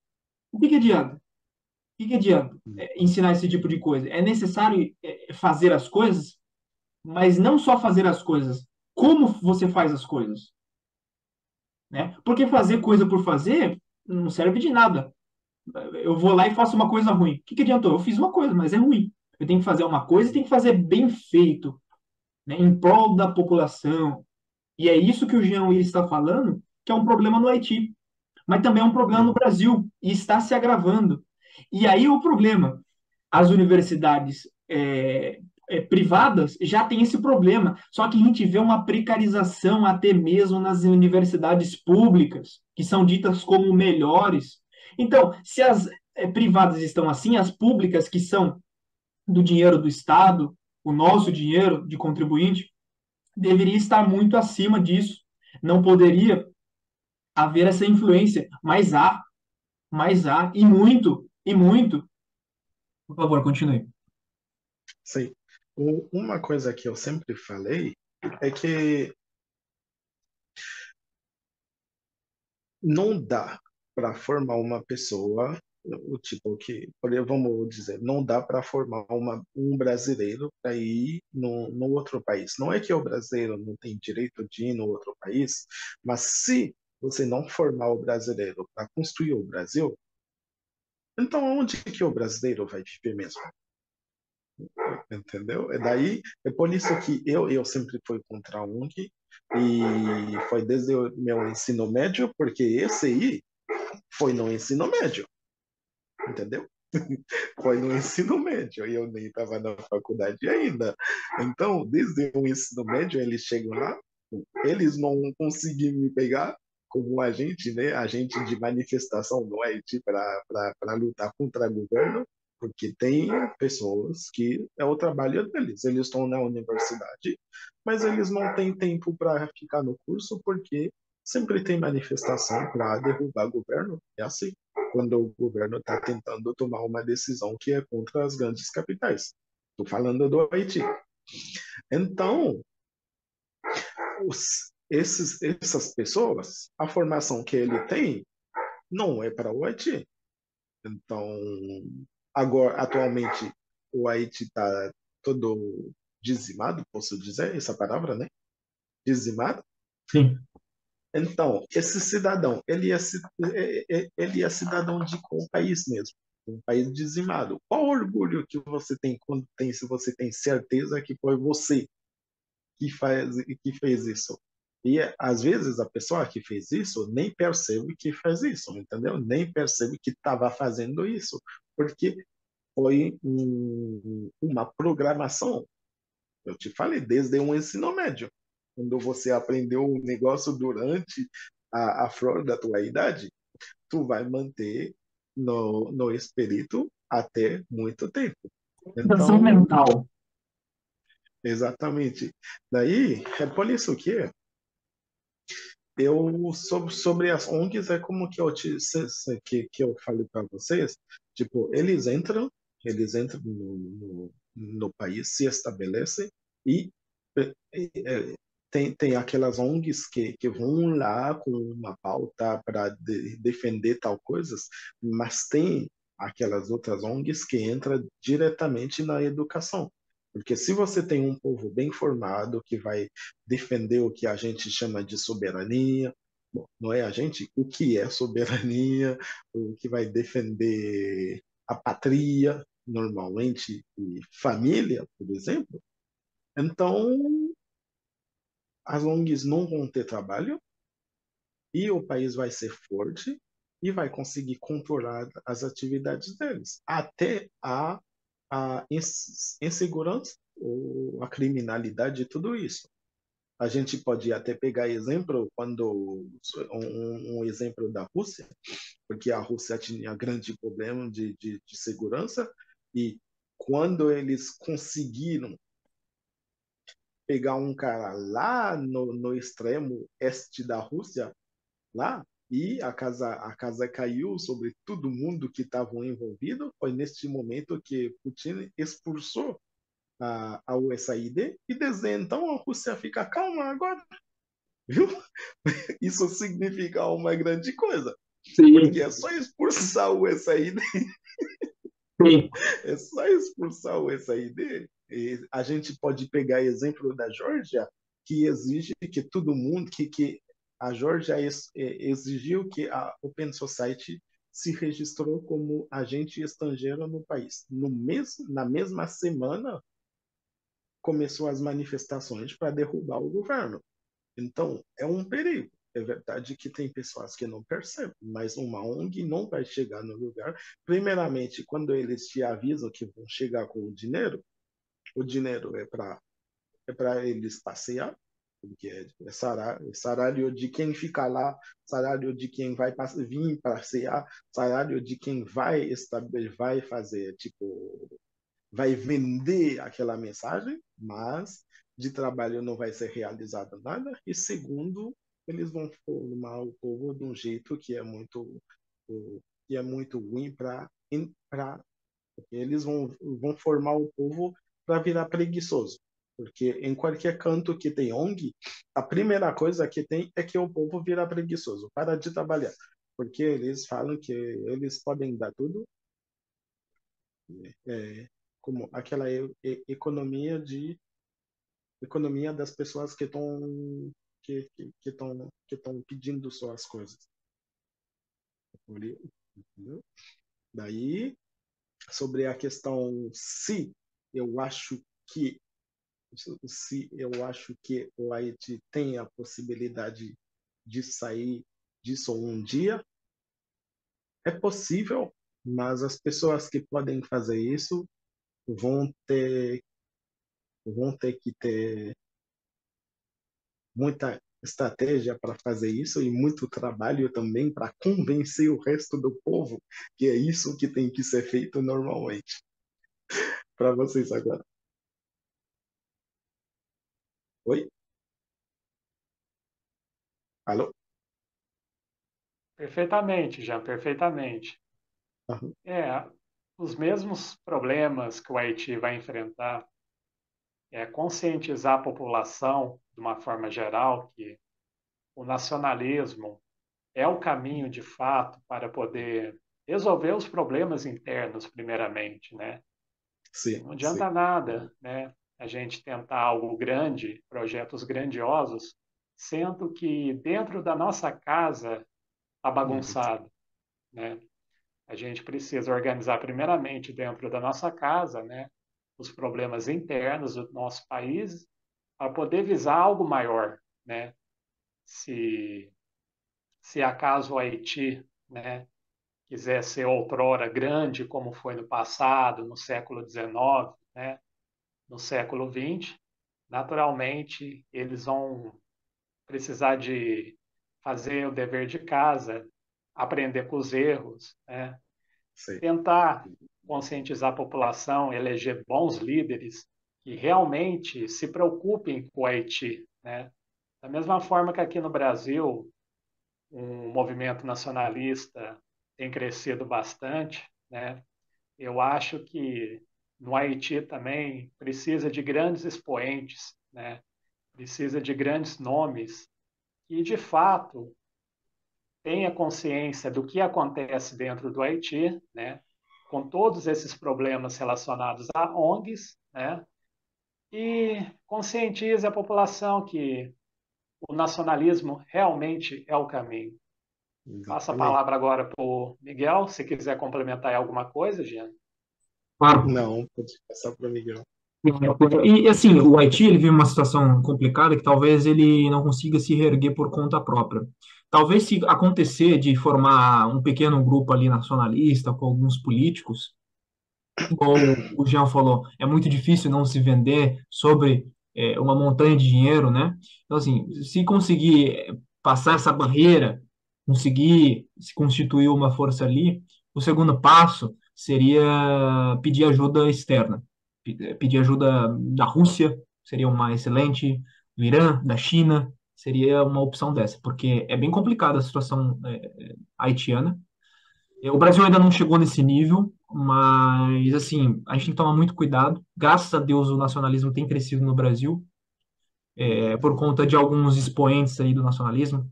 o que adianta? O que adianta ensinar esse tipo de coisa? É necessário fazer as coisas, mas não só fazer as coisas, como você faz as coisas, né? Porque fazer coisa por fazer não serve de nada. Eu vou lá e faço uma coisa ruim. O que adiantou? Eu fiz uma coisa, mas é ruim. Eu tenho que fazer uma coisa e tenho que fazer bem feito, né? Em prol da população. E é isso que o Jean Willis está falando, que é um problema no Haiti, mas também é um problema no Brasil e está se agravando. E aí o problema, as universidades privadas já têm esse problema, só que a gente vê uma precarização até mesmo nas universidades públicas, que são ditas como melhores. Então, se as privadas estão assim, as públicas, que são do dinheiro do Estado, o nosso dinheiro de contribuinte, deveria estar muito acima disso. Não poderia haver essa influência, mas há, e muito. Por favor, continue. Sim. Uma coisa que eu sempre falei é que não dá para formar uma pessoa, o tipo que, vamos dizer, não dá para formar um brasileiro para ir no outro país. Não é que o brasileiro não tem direito de ir no outro país, mas se você não formar o brasileiro para construir o Brasil, então onde que o brasileiro vai viver mesmo? Entendeu? É por isso que eu sempre fui contra a UNG e foi desde o meu ensino médio, porque esse aí foi no ensino médio, entendeu? Foi no ensino médio e eu nem estava na faculdade ainda. Então, desde o ensino médio, eles chegam lá, eles não conseguiam me pegar como um agente, né? Agente de manifestação no Haiti para lutar contra o governo, porque tem pessoas que é o trabalho deles. Eles estão na universidade, mas eles não têm tempo para ficar no curso porque sempre tem manifestação para derrubar o governo. É assim, quando o governo está tentando tomar uma decisão que é contra as grandes capitais. Estou falando do Haiti. Então, essas pessoas, a formação que ele tem não é para o Haiti. Então, agora, atualmente, o Haiti está todo dizimado, posso dizer essa palavra, né? Dizimado. Sim. Então, esse cidadão, ele é cidadão de qual país mesmo? Um país dizimado. Qual orgulho que você tem se você tem certeza que foi você que fez isso? E às vezes a pessoa que fez isso nem percebe que fez isso, entendeu? Nem percebe que estava fazendo isso, porque foi uma programação. Eu te falei, desde o ensino médio. Quando você aprendeu um negócio durante a flor da tua idade, tu vai manter no espírito até muito tempo. Ação Então, mental. exatamente. Daí, é por isso que sobre as ONGs, é como que que eu falei para vocês, tipo, eles entram no país, se estabelecem e tem aquelas ONGs que vão lá com uma pauta para defender tal coisas, mas tem aquelas outras ONGs que entram diretamente na educação. Porque se você tem um povo bem formado que vai defender o que a gente chama de soberania, bom, não é a gente, o que é soberania, o que vai defender a pátria, normalmente, e família, por exemplo, então as ONGs não vão ter trabalho e o país vai ser forte e vai conseguir controlar as atividades deles, até a insegurança ou a criminalidade e tudo isso. A gente pode até pegar exemplo um exemplo da Rússia, porque a Rússia tinha grande problema de segurança e quando eles conseguiram pegar um cara lá no extremo este da Rússia, lá, e a casa caiu sobre todo mundo que estava envolvido, foi neste momento que Putin expulsou a USAID e desde então a Rússia fica calma agora, viu? Isso significa uma grande coisa, porque Sim, é só expulsar o USAID, sim. é só expulsar o USAID. E a gente pode pegar exemplo da Geórgia, que exige que todo mundo, que a Geórgia exigiu que a Open Society se registrou como agente estrangeiro no país. Na mesma semana, começou as manifestações para derrubar o governo. Então, é um perigo. É verdade que tem pessoas que não percebem, mas uma ONG não vai chegar no lugar. Primeiramente, quando eles te avisam que vão chegar com o dinheiro é para eles passear, porque é salário de quem fica lá, salário de quem vai vir passear, salário de quem vai fazer, tipo, vai vender aquela mensagem, mas de trabalho não vai ser realizado nada. E segundo, eles vão formar o povo de um jeito que é muito ruim eles vão formar o povo para virar preguiçoso. Porque em qualquer canto que tem ONG, a primeira coisa que tem é que o povo vira preguiçoso, para de trabalhar. Porque eles falam que eles podem dar tudo, é, como aquela economia das pessoas que estão pedindo suas coisas. Entendeu? Daí, sobre a questão eu acho que se eu acho que o Haiti tem a possibilidade de sair disso um dia, é possível, mas as pessoas que podem fazer isso vão ter vão ter que ter muita estratégia para fazer isso e muito trabalho também para convencer o resto do povo que é isso que tem que ser feito normalmente. Para vocês agora. Oi? Alô? Perfeitamente, já, perfeitamente. Aham. É, os mesmos problemas que o Haiti vai enfrentar é conscientizar a população, de uma forma geral, que o nacionalismo é o caminho de fato para poder resolver os problemas internos, primeiramente, né? Sim, Não sim. adianta nada, né? A gente tentar algo grande, projetos grandiosos, sendo que dentro da nossa casa está Uhum. bagunçado, né? A gente precisa organizar primeiramente dentro da nossa casa, né? Os problemas internos do nosso país para poder visar algo maior, né? se, se acaso o Haiti, né, quiser ser outrora grande, como foi no passado, no século XIX, né, no século XX, naturalmente eles vão precisar de fazer o dever de casa, aprender com os erros, né, Sim. tentar conscientizar a população, eleger bons líderes que realmente se preocupem com o Haiti, né? Da mesma forma que aqui no Brasil um movimento nacionalista tem crescido bastante, né? Eu acho que no Haiti também precisa de grandes expoentes, né? Precisa de grandes nomes que, de fato, tenha consciência do que acontece dentro do Haiti, né? Com todos esses problemas relacionados a ONGs, né? E conscientize a população que o nacionalismo realmente é o caminho. Passo a Exatamente. palavra agora para o Miguel, se quiser complementar alguma coisa, Jean. Claro. Não, pode passar para o Miguel. E assim, o Haiti ele vive uma situação complicada que talvez ele não consiga se reerguer por conta própria. Talvez se acontecer de formar um pequeno grupo ali nacionalista com alguns políticos, igual o Jean falou, é muito difícil não se vender sobre uma montanha de dinheiro, né? Então assim, se conseguir passar essa barreira, conseguir se constituir uma força ali, o segundo passo seria pedir ajuda externa pedir ajuda da Rússia, seria uma excelente, do Irã, da China, seria uma opção dessa, porque é bem complicada a situação haitiana. O Brasil ainda não chegou nesse nível, mas assim, a gente tem que tomar muito cuidado. Graças a Deus o nacionalismo tem crescido no Brasil, por conta de alguns expoentes aí do nacionalismo.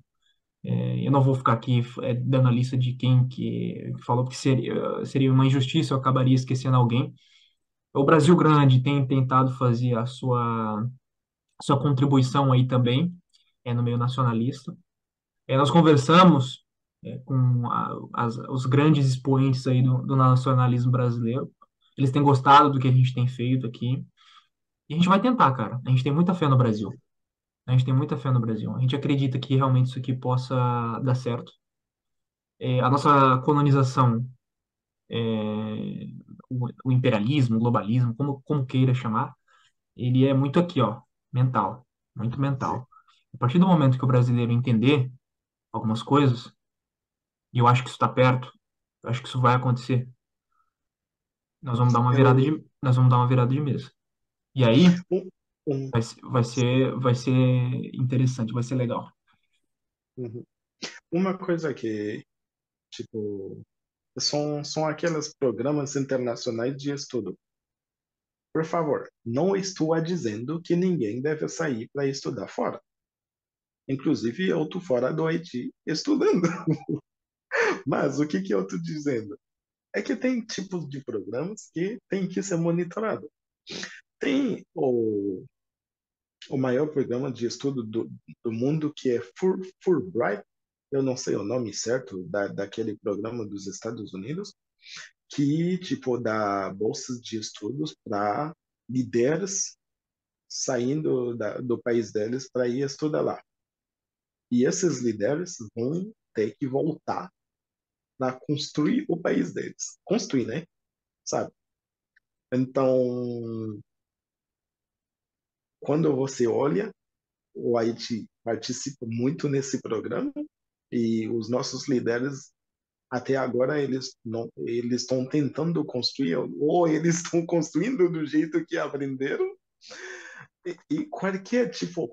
Eu não vou ficar aqui dando a lista de quem que falou que seria uma injustiça, eu acabaria esquecendo alguém. O Brasil Grande tem tentado fazer a sua contribuição aí também, no meio nacionalista. Nós conversamos com os grandes expoentes aí do nacionalismo brasileiro. Eles têm gostado do que a gente tem feito aqui. E a gente vai tentar, cara. A gente tem muita fé no Brasil. A gente tem muita fé no Brasil. A gente acredita que realmente isso aqui possa dar certo. A nossa colonização, o imperialismo, o globalismo, como queira chamar, ele é muito aqui, ó, mental, muito Sim. mental. A partir do momento que o brasileiro entender algumas coisas, e eu acho que isso está perto, eu acho que isso vai acontecer, Eu, nós vamos dar uma virada de mesa. E aí um, um, vai ser interessante, vai ser legal. uhum. Uma coisa que, tipo, são aqueles programas internacionais de estudo. Por favor, não estou dizendo que ninguém deve sair para estudar fora. Inclusive, eu estou fora do Haiti estudando. Mas o que, que eu estou dizendo? É que tem tipos de programas que tem que ser monitorado. Tem o maior programa de estudo do mundo, que é Fulbright, eu não sei o nome certo daquele programa dos Estados Unidos, que tipo dá bolsas de estudos para líderes saindo do país deles para ir estudar lá. E esses líderes vão ter que voltar para construir o país deles. Construir, né? Sabe? Então, quando você olha, o Haiti participa muito nesse programa e os nossos líderes até agora eles estão tentando construir ou eles estão construindo do jeito que aprenderam e qualquer tipo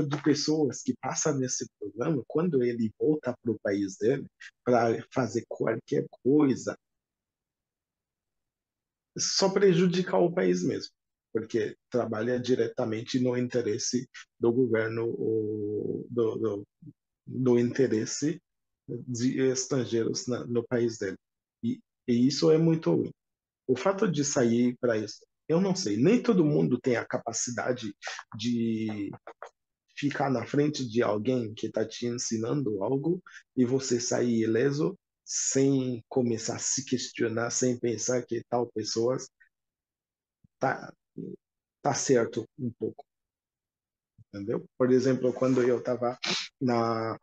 de pessoas que passa nesse programa, quando ele volta para o país dele para fazer qualquer coisa, só prejudica o país mesmo, porque trabalha diretamente no interesse do governo, do interesse de estrangeiros no país dele. E, e isso é muito ruim. O fato de sair para isso, eu não sei, nem todo mundo tem a capacidade de ficar na frente de alguém que está te ensinando algo e você sair ileso sem começar a se questionar, sem pensar que tal pessoa tá, tá certo um pouco. entendeu? Por exemplo, quando eu estava na,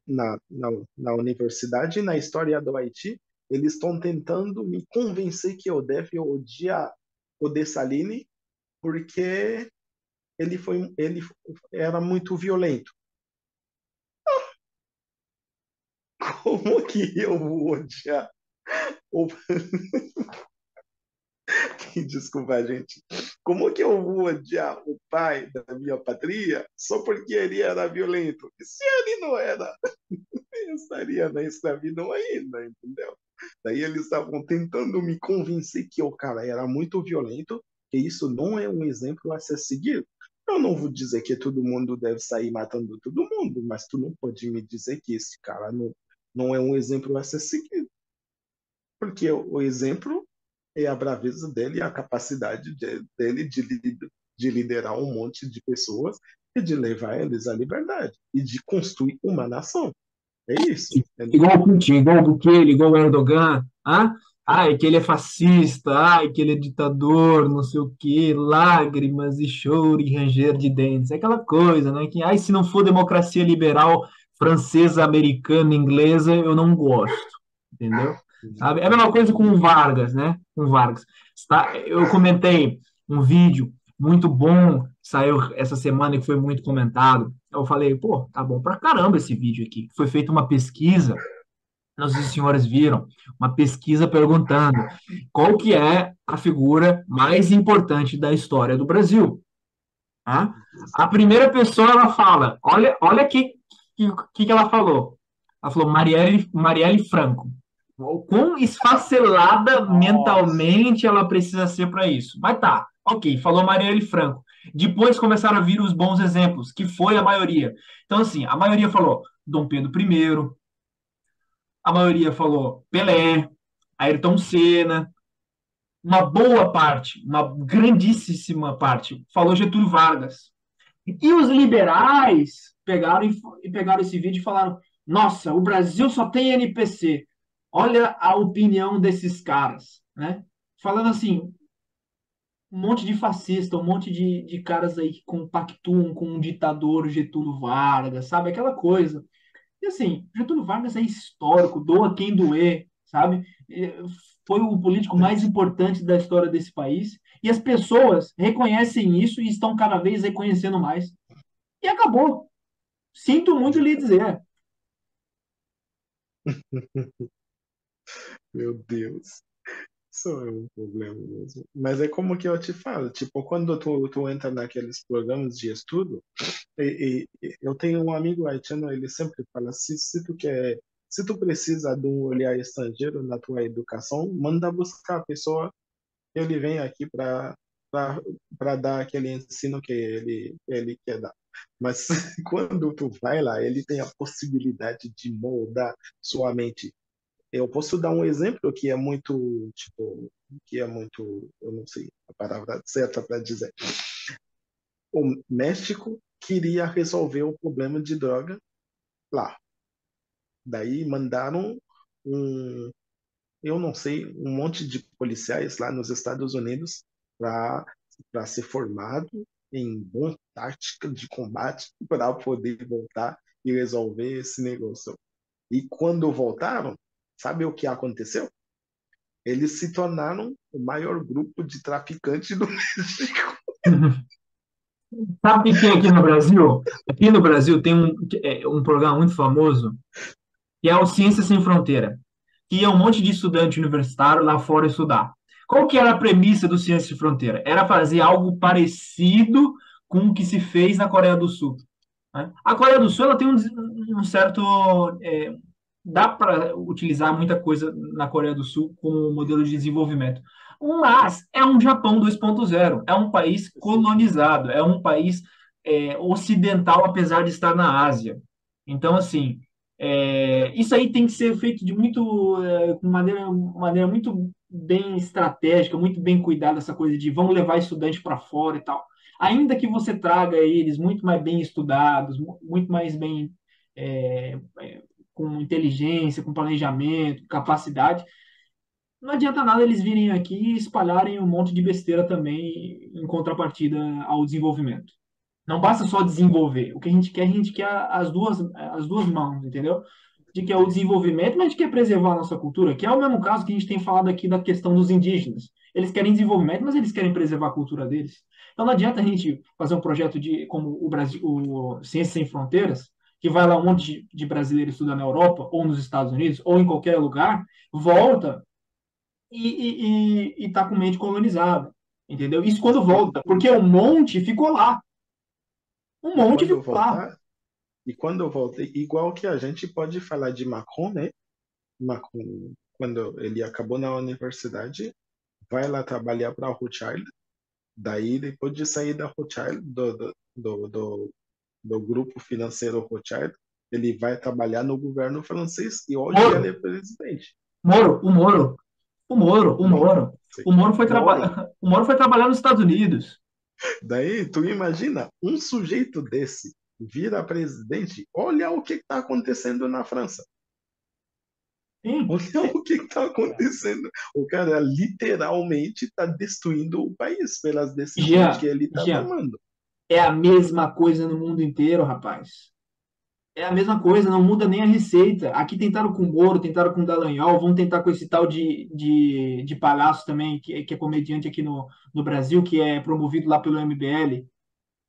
na universidade, na história do Haiti, eles estão tentando me convencer que eu devo odiar o Dessalines porque ele era muito violento. Como que eu vou odiar o Desculpa, gente. Como que eu vou odiar o pai da minha patria só porque ele era violento? E se ele não era, eu estaria na escravidão ainda, entendeu? Daí eles estavam tentando me convencer que o cara era muito violento, que isso não é um exemplo a ser seguido. Eu não vou dizer que todo mundo deve sair matando todo mundo, mas tu não pode me dizer que esse cara não é um exemplo a ser seguido. Porque o exemplo é a braveza dele e a capacidade dele de liderar um monte de pessoas e de levar eles à liberdade e de construir uma nação. É isso. Igual o Putin, igual o Bukele, igual o Erdogan. Ah? Ai, que ele é fascista, ai, que ele é ditador, não sei o quê, lágrimas e choro e ranger de dentes. É aquela coisa, né? Que, ai, se não for democracia liberal francesa, americana, inglesa, eu não gosto, entendeu? Sabe? É a mesma coisa com o Vargas, né? Com o Vargas. Tá? Eu comentei um vídeo muito bom, saiu essa semana e foi muito comentado. Eu falei, pô, tá bom pra caramba esse vídeo aqui. Foi feita uma pesquisa, não sei se os senhores viram, uma pesquisa perguntando qual que é a figura mais importante da história do Brasil. Tá? A primeira pessoa, ela fala, olha que ela falou. Ela falou Marielle Franco. O quão esfacelada Nossa, mentalmente ela precisa ser para isso. Mas tá, ok, falou Marielle Franco. Depois começaram a vir os bons exemplos, que foi a maioria. Então, assim, a maioria falou Dom Pedro I, a maioria falou Pelé, Ayrton Senna, uma boa parte, uma grandíssima parte, falou Getúlio Vargas. E os liberais pegaram esse vídeo e falaram: Nossa, o Brasil só tem NPC. Olha a opinião desses caras, né? Falando assim, um monte de fascista, um monte de caras aí que compactuam com um ditador Getúlio Vargas, sabe? Aquela coisa. E assim, Getúlio Vargas é histórico, doa quem doer, sabe? Foi o político mais importante da história desse país. E as pessoas reconhecem isso e estão cada vez reconhecendo mais. E acabou. Sinto muito lhe dizer. meu Deus. Isso é um problema mesmo. Mas é como que eu te falo, tipo, quando tu entra naqueles programas de estudo, eu tenho um amigo haitiano, ele sempre fala, se tu precisa de um olhar estrangeiro na tua educação, manda buscar a pessoa, ele vem aqui para dar aquele ensino que ele quer dar. Mas quando tu vai lá, ele tem a possibilidade de moldar sua mente. Eu posso dar um exemplo que é muito, tipo, que é muito, eu não sei a palavra certa para dizer. O México queria resolver o problema de droga lá. Daí mandaram um, eu não sei, um monte de policiais lá nos Estados Unidos para ser formado em boa tática de combate para poder voltar e resolver esse negócio. E quando voltaram, sabe o que aconteceu? Eles se tornaram o maior grupo de traficantes do México. Sabe o que tem aqui no Brasil? Aqui no Brasil tem um programa muito famoso, que é o Ciência Sem Fronteira, que é um monte de estudante universitário lá fora estudar. Qual que era a premissa do Ciência Sem Fronteira? Era fazer algo parecido com o que se fez na Coreia do Sul. Né? A Coreia do Sul ela tem um certo. Dá para utilizar muita coisa na Coreia do Sul como modelo de desenvolvimento. Mas é um Japão 2.0, é um país colonizado, é um país ocidental, apesar de estar na Ásia. Então, assim, isso aí tem que ser feito de com maneira muito bem estratégica, muito bem cuidada, essa coisa de vamos levar estudante para fora e tal. Ainda que você traga eles muito mais bem estudados, muito mais bem é, é, com inteligência, com planejamento, capacidade, não adianta nada eles virem aqui e espalharem um monte de besteira também em contrapartida ao desenvolvimento. Não basta só desenvolver. O que a gente quer as duas mãos, entendeu? De que é o desenvolvimento, mas a gente quer preservar a nossa cultura, que é o mesmo caso que a gente tem falado aqui da questão dos indígenas. Eles querem desenvolvimento, mas eles querem preservar a cultura deles. Então não adianta a gente fazer um projeto como o Brasil, o Ciências Sem Fronteiras, que vai lá um monte de brasileiro estudar na Europa, ou nos Estados Unidos, ou em qualquer lugar, volta e tá com mente colonizada. Entendeu? Isso quando volta, porque um monte ficou lá. Um E monte quando ficou lá. voltar, e quando voltar, igual que a gente pode falar de Macron, né? Macron, quando ele acabou na universidade, vai lá trabalhar para a Rothschild. Daí, depois de sair da Rothschild, do grupo financeiro Rothschild, ele vai trabalhar no governo francês e hoje ele Moro, é presidente. Moro, o Moro, o Moro, o Moro, Moro. sim. O Moro foi Moro. trabalhar, o Moro foi trabalhar nos Estados Unidos. Daí, tu imagina um sujeito desse vira presidente, olha o que está acontecendo na França. Sim, Olha o que está acontecendo. O cara literalmente está destruindo o país pelas decisões que Jean, ele está Jean, tomando. é a mesma coisa no mundo inteiro, rapaz. É a mesma coisa, não muda nem a receita. Aqui tentaram com o Moro, tentaram com o Dallagnol, vão tentar com esse tal de palhaço também, que é comediante aqui no Brasil, que é promovido lá pelo MBL,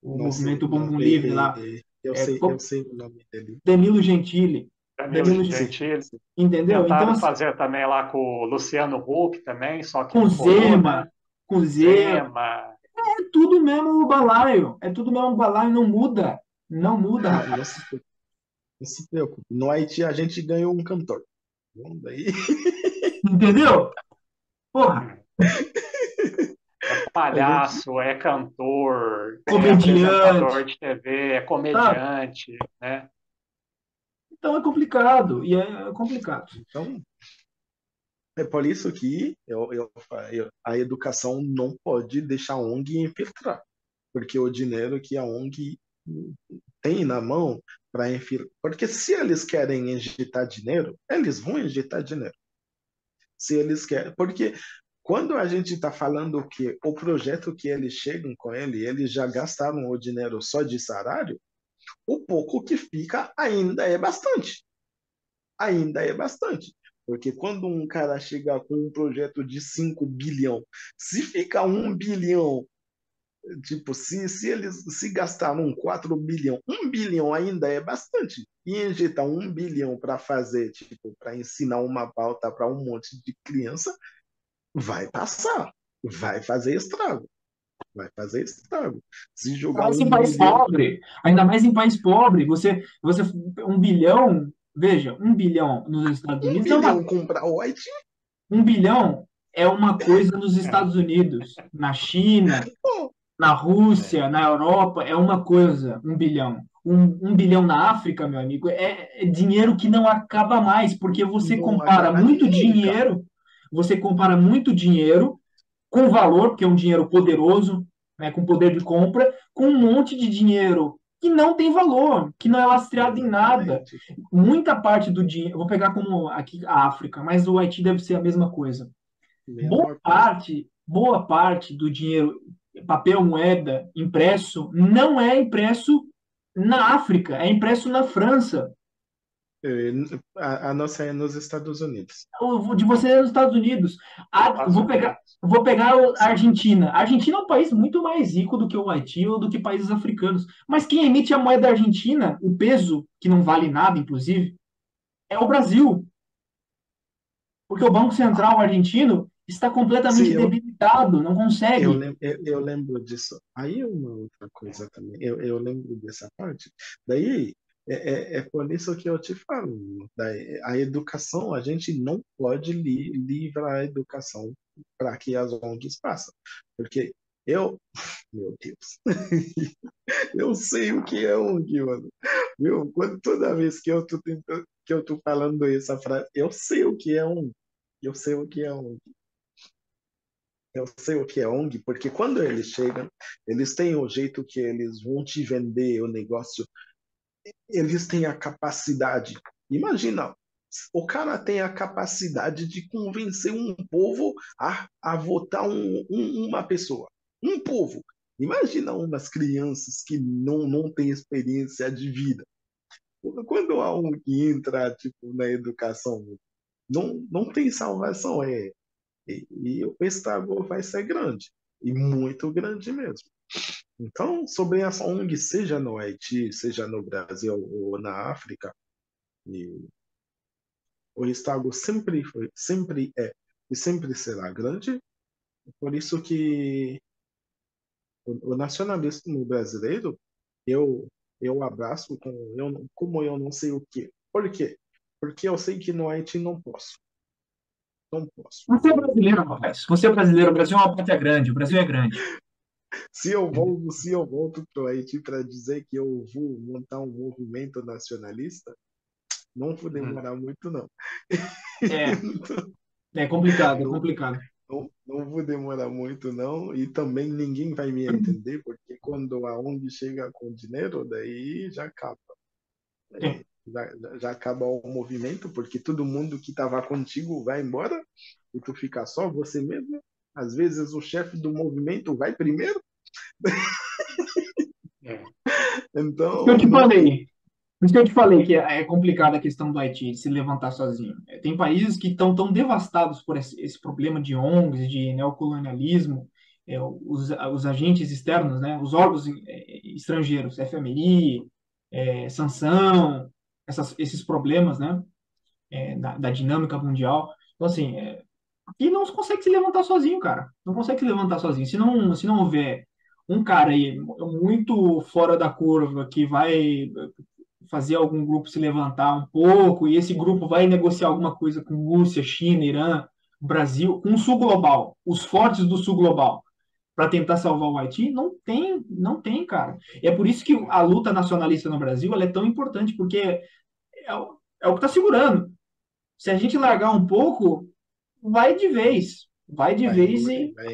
o Não sei, Movimento não, Bumbum Livre lá. É, eu sei o nome dele. Danilo Gentili. Danilo Danilo, Sim, Gentili. sim. entendeu? Então, Tentaram assim, fazer também lá com o Luciano Huck também, só que com não colou, né? Zema, com Zema, Zema. é tudo mesmo balaio. É tudo mesmo balaio, não muda. Não muda, Não, rapaz. não se preocupe. No Haiti a gente ganhou um cantor. Bom, daí, Entendeu? Porra, É a gente, palhaço, é cantor, é apresentador comediante, de TV, é sabe? comediante, né? Então é complicado. E é complicado. então, é por isso que a educação não pode deixar a ONG infiltrar. Porque o dinheiro que a ONG tem na mão para infiltrar. Porque se eles querem injetar dinheiro, eles vão injetar dinheiro. Se eles querem. Porque quando a gente está falando que o projeto que eles chegam com ele, eles já gastaram o dinheiro só de salário, o pouco que fica ainda é bastante. Ainda é bastante. Porque quando um cara chega com um projeto de 5 bilhão, se fica 1 bilhão, tipo, se eles se gastaram 4 bilhão, 1 bilhão ainda é bastante. E injetar 1 bilhão para fazer, tipo, para ensinar uma pauta para um monte de criança, vai passar, vai fazer estrago, vai fazer estrago. Se Ainda jogar mais em um país bilhão, pobre. Ainda mais em país pobre. Você, 1 bilhão, veja, 1 bilhão nos Estados um Unidos é uma bilhão comprar o Haiti, 1 bilhão é uma coisa nos É, Estados Unidos. Na China, pô, na é. Rússia, na Europa, é uma coisa, 1 bilhão. Um bilhão na África, meu amigo, é dinheiro que não acaba mais, porque não acaba nunca. você compara muito dinheiro com valor, porque é um dinheiro poderoso, né, com poder de compra, com um monte de dinheiro que não tem valor, que não é lastreado em nada. Exatamente. Muita parte do dinheiro, vou pegar como aqui a África, mas o Haiti deve ser a mesma coisa. Mesma coisa. Boa parte do dinheiro, papel moeda impresso, não é impresso na África, é impresso na França. É, a nossa é nos Estados Unidos. O de você é nos Estados Unidos. Estados Unidos. Vou pegar a Sim. Argentina. A Argentina é um país muito mais rico do que o Haiti ou do que países africanos. Mas quem emite a moeda argentina, o peso, que não vale nada, inclusive, é o Brasil. Porque o Banco Central argentino está Sim, completamente debilitado, não consegue. eu lembro disso. Aí uma outra coisa também, eu lembro dessa parte. Daí, é por isso que eu te falo. Daí, a educação, a gente não pode livrar a educação para que as ONGs passem. Porque eu, meu Deus, eu sei o que é ONG, mano. Viu? Toda vez que eu tô tentando, que eu tô falando essa frase, eu sei o que é ONG. Eu sei o que é ONG. Eu sei o que é ONG, porque quando eles chegam, eles têm o jeito que eles vão te vender o negócio, eles têm a capacidade. Imagina, o cara tem a capacidade de convencer um povo a votar uma pessoa. Um povo. Imagina umas crianças que não têm experiência de vida. Quando há um que entra tipo, na educação, não tem salvação. E o estrago vai ser grande. E muito grande mesmo. Então, sobre essa ONG, seja no Haiti, seja no Brasil ou na África, e o estrago sempre foi, sempre é e sempre será grande. Por isso que o nacionalismo brasileiro, eu, eu abraço como eu não sei o quê. Por quê? Porque eu sei que no Haiti não posso. Não posso. Você é brasileiro, rapaz. Você é brasileiro. O Brasil é uma pátria grande. O Brasil é grande. Se eu volto para o Haiti para dizer que eu vou montar um movimento nacionalista, não vou Hum. demorar muito, não. É, é complicado, é Não, complicado. não vou demorar muito, não. E também ninguém vai me entender, porque quando a ONG chega com dinheiro, daí já acaba. Sim. Já acaba o movimento, porque todo mundo que estava contigo vai embora e tu fica só, você mesmo. Às vezes o chefe do movimento vai primeiro, É. Por isso que eu então te não tem. falei. Por isso que eu te falei que é complicada a questão do Haiti, de se levantar sozinho. Tem países que estão tão devastados por esse problema de ONGs, de neocolonialismo, os agentes externos, né, os órgãos estrangeiros, FMI, sanção, esses problemas, né, da dinâmica mundial. Então, assim, e não consegue se levantar sozinho, cara. Não consegue se levantar sozinho. Se não houver um cara aí muito fora da curva que vai fazer algum grupo se levantar um pouco, e esse grupo vai negociar alguma coisa com Rússia, China, Irã, Brasil, com o sul global, os fortes do sul global, para tentar salvar o Haiti, não tem, cara. E é por isso que a luta nacionalista no Brasil ela é tão importante, porque é o que está segurando. Se a gente largar um pouco, vai de vez e, Vai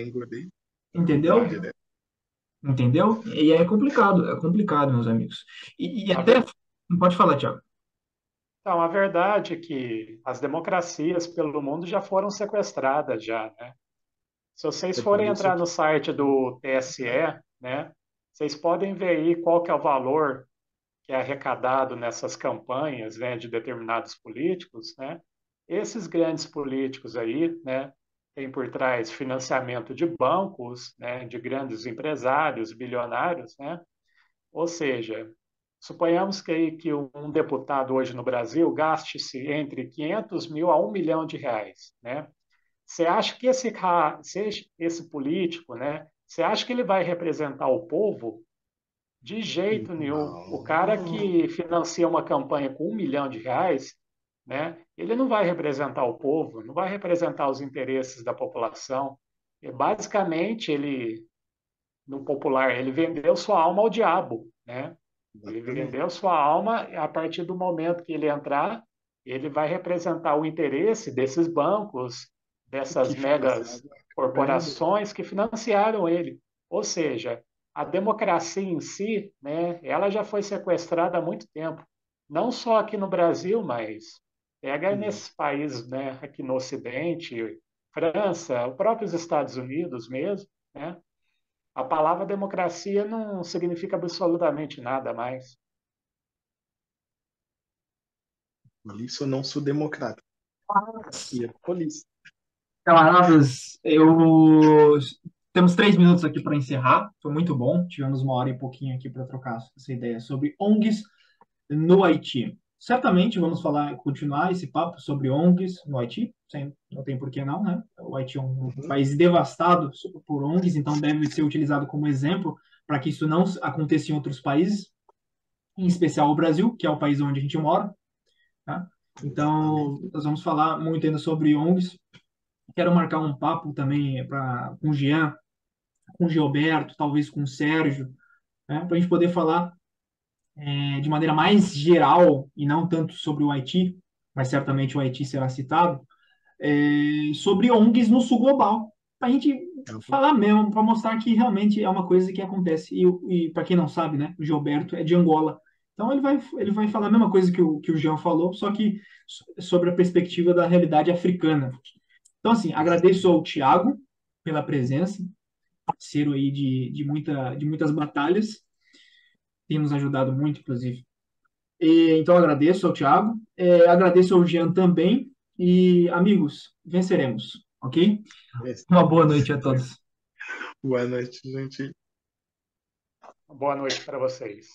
engolir entendeu? direto. Entendeu? E é complicado, meus amigos. E A até, ver- pode falar, Tiago. Então, a verdade é que as democracias pelo mundo já foram sequestradas já, né? Se vocês É por forem isso entrar que no site do TSE, né, vocês podem ver aí qual que é o valor que é arrecadado nessas campanhas, né, de determinados políticos, né? Esses grandes políticos aí, né, têm por trás financiamento de bancos, né, de grandes empresários, bilionários, né? Ou seja, suponhamos que um deputado hoje no Brasil gaste-se entre 500 mil a 1 milhão de reais, né? Você acha que esse político, né? Você acha que ele vai representar o povo? De jeito nenhum. O cara não, que financia uma campanha com 1 milhão de reais, né? Ele não vai representar o povo, não vai representar os interesses da população. E, basicamente, ele, no popular, ele vendeu sua alma ao diabo, né? Ele exatamente. vendeu sua alma a partir do momento que ele entrar, ele vai representar o interesse desses bancos, dessas Que megas financiava governo. corporações que financiaram ele. Ou seja, a democracia em si, né, ela já foi sequestrada há muito tempo. Não só aqui no Brasil, mas pega Hum, nesses países, né, aqui no Ocidente, França, os próprios Estados Unidos mesmo, né? A palavra democracia não significa absolutamente nada mais. Por isso eu não sou democrata. E é polícia. Camaradas, temos 3 minutos aqui para encerrar. Foi muito bom. Tivemos 1 hora e pouquinho aqui para trocar essa ideia sobre ONGs no Haiti. Certamente vamos continuar esse papo sobre ONGs no Haiti. Não tem por que não, né? O Haiti é um Uhum. país devastado por ONGs, então deve ser utilizado como exemplo para que isso não aconteça em outros países, em especial o Brasil, que é o país onde a gente mora. Tá? Então, Exatamente. nós vamos falar muito ainda sobre ONGs. Quero marcar um papo também com o Jean, com o Gilberto, talvez com o Sérgio, né, para a gente poder falar de maneira mais geral e não tanto sobre o Haiti, mas certamente o Haiti será citado, sobre ONGs no sul global, para a gente Uhum. falar mesmo, para mostrar que realmente é uma coisa que acontece. E para quem não sabe, né, o Gilberto é de Angola. Então ele vai falar a mesma coisa que o Jean falou, só que sobre a perspectiva da realidade africana. Então, assim, agradeço Exatamente. ao Tiago pela presença, parceiro aí de muitas batalhas, tem nos ajudado muito, inclusive. Então, agradeço ao Thiago, agradeço ao Jean também, e, amigos, venceremos, ok? Uma boa noite a todos. Boa noite, gente. Boa noite para vocês.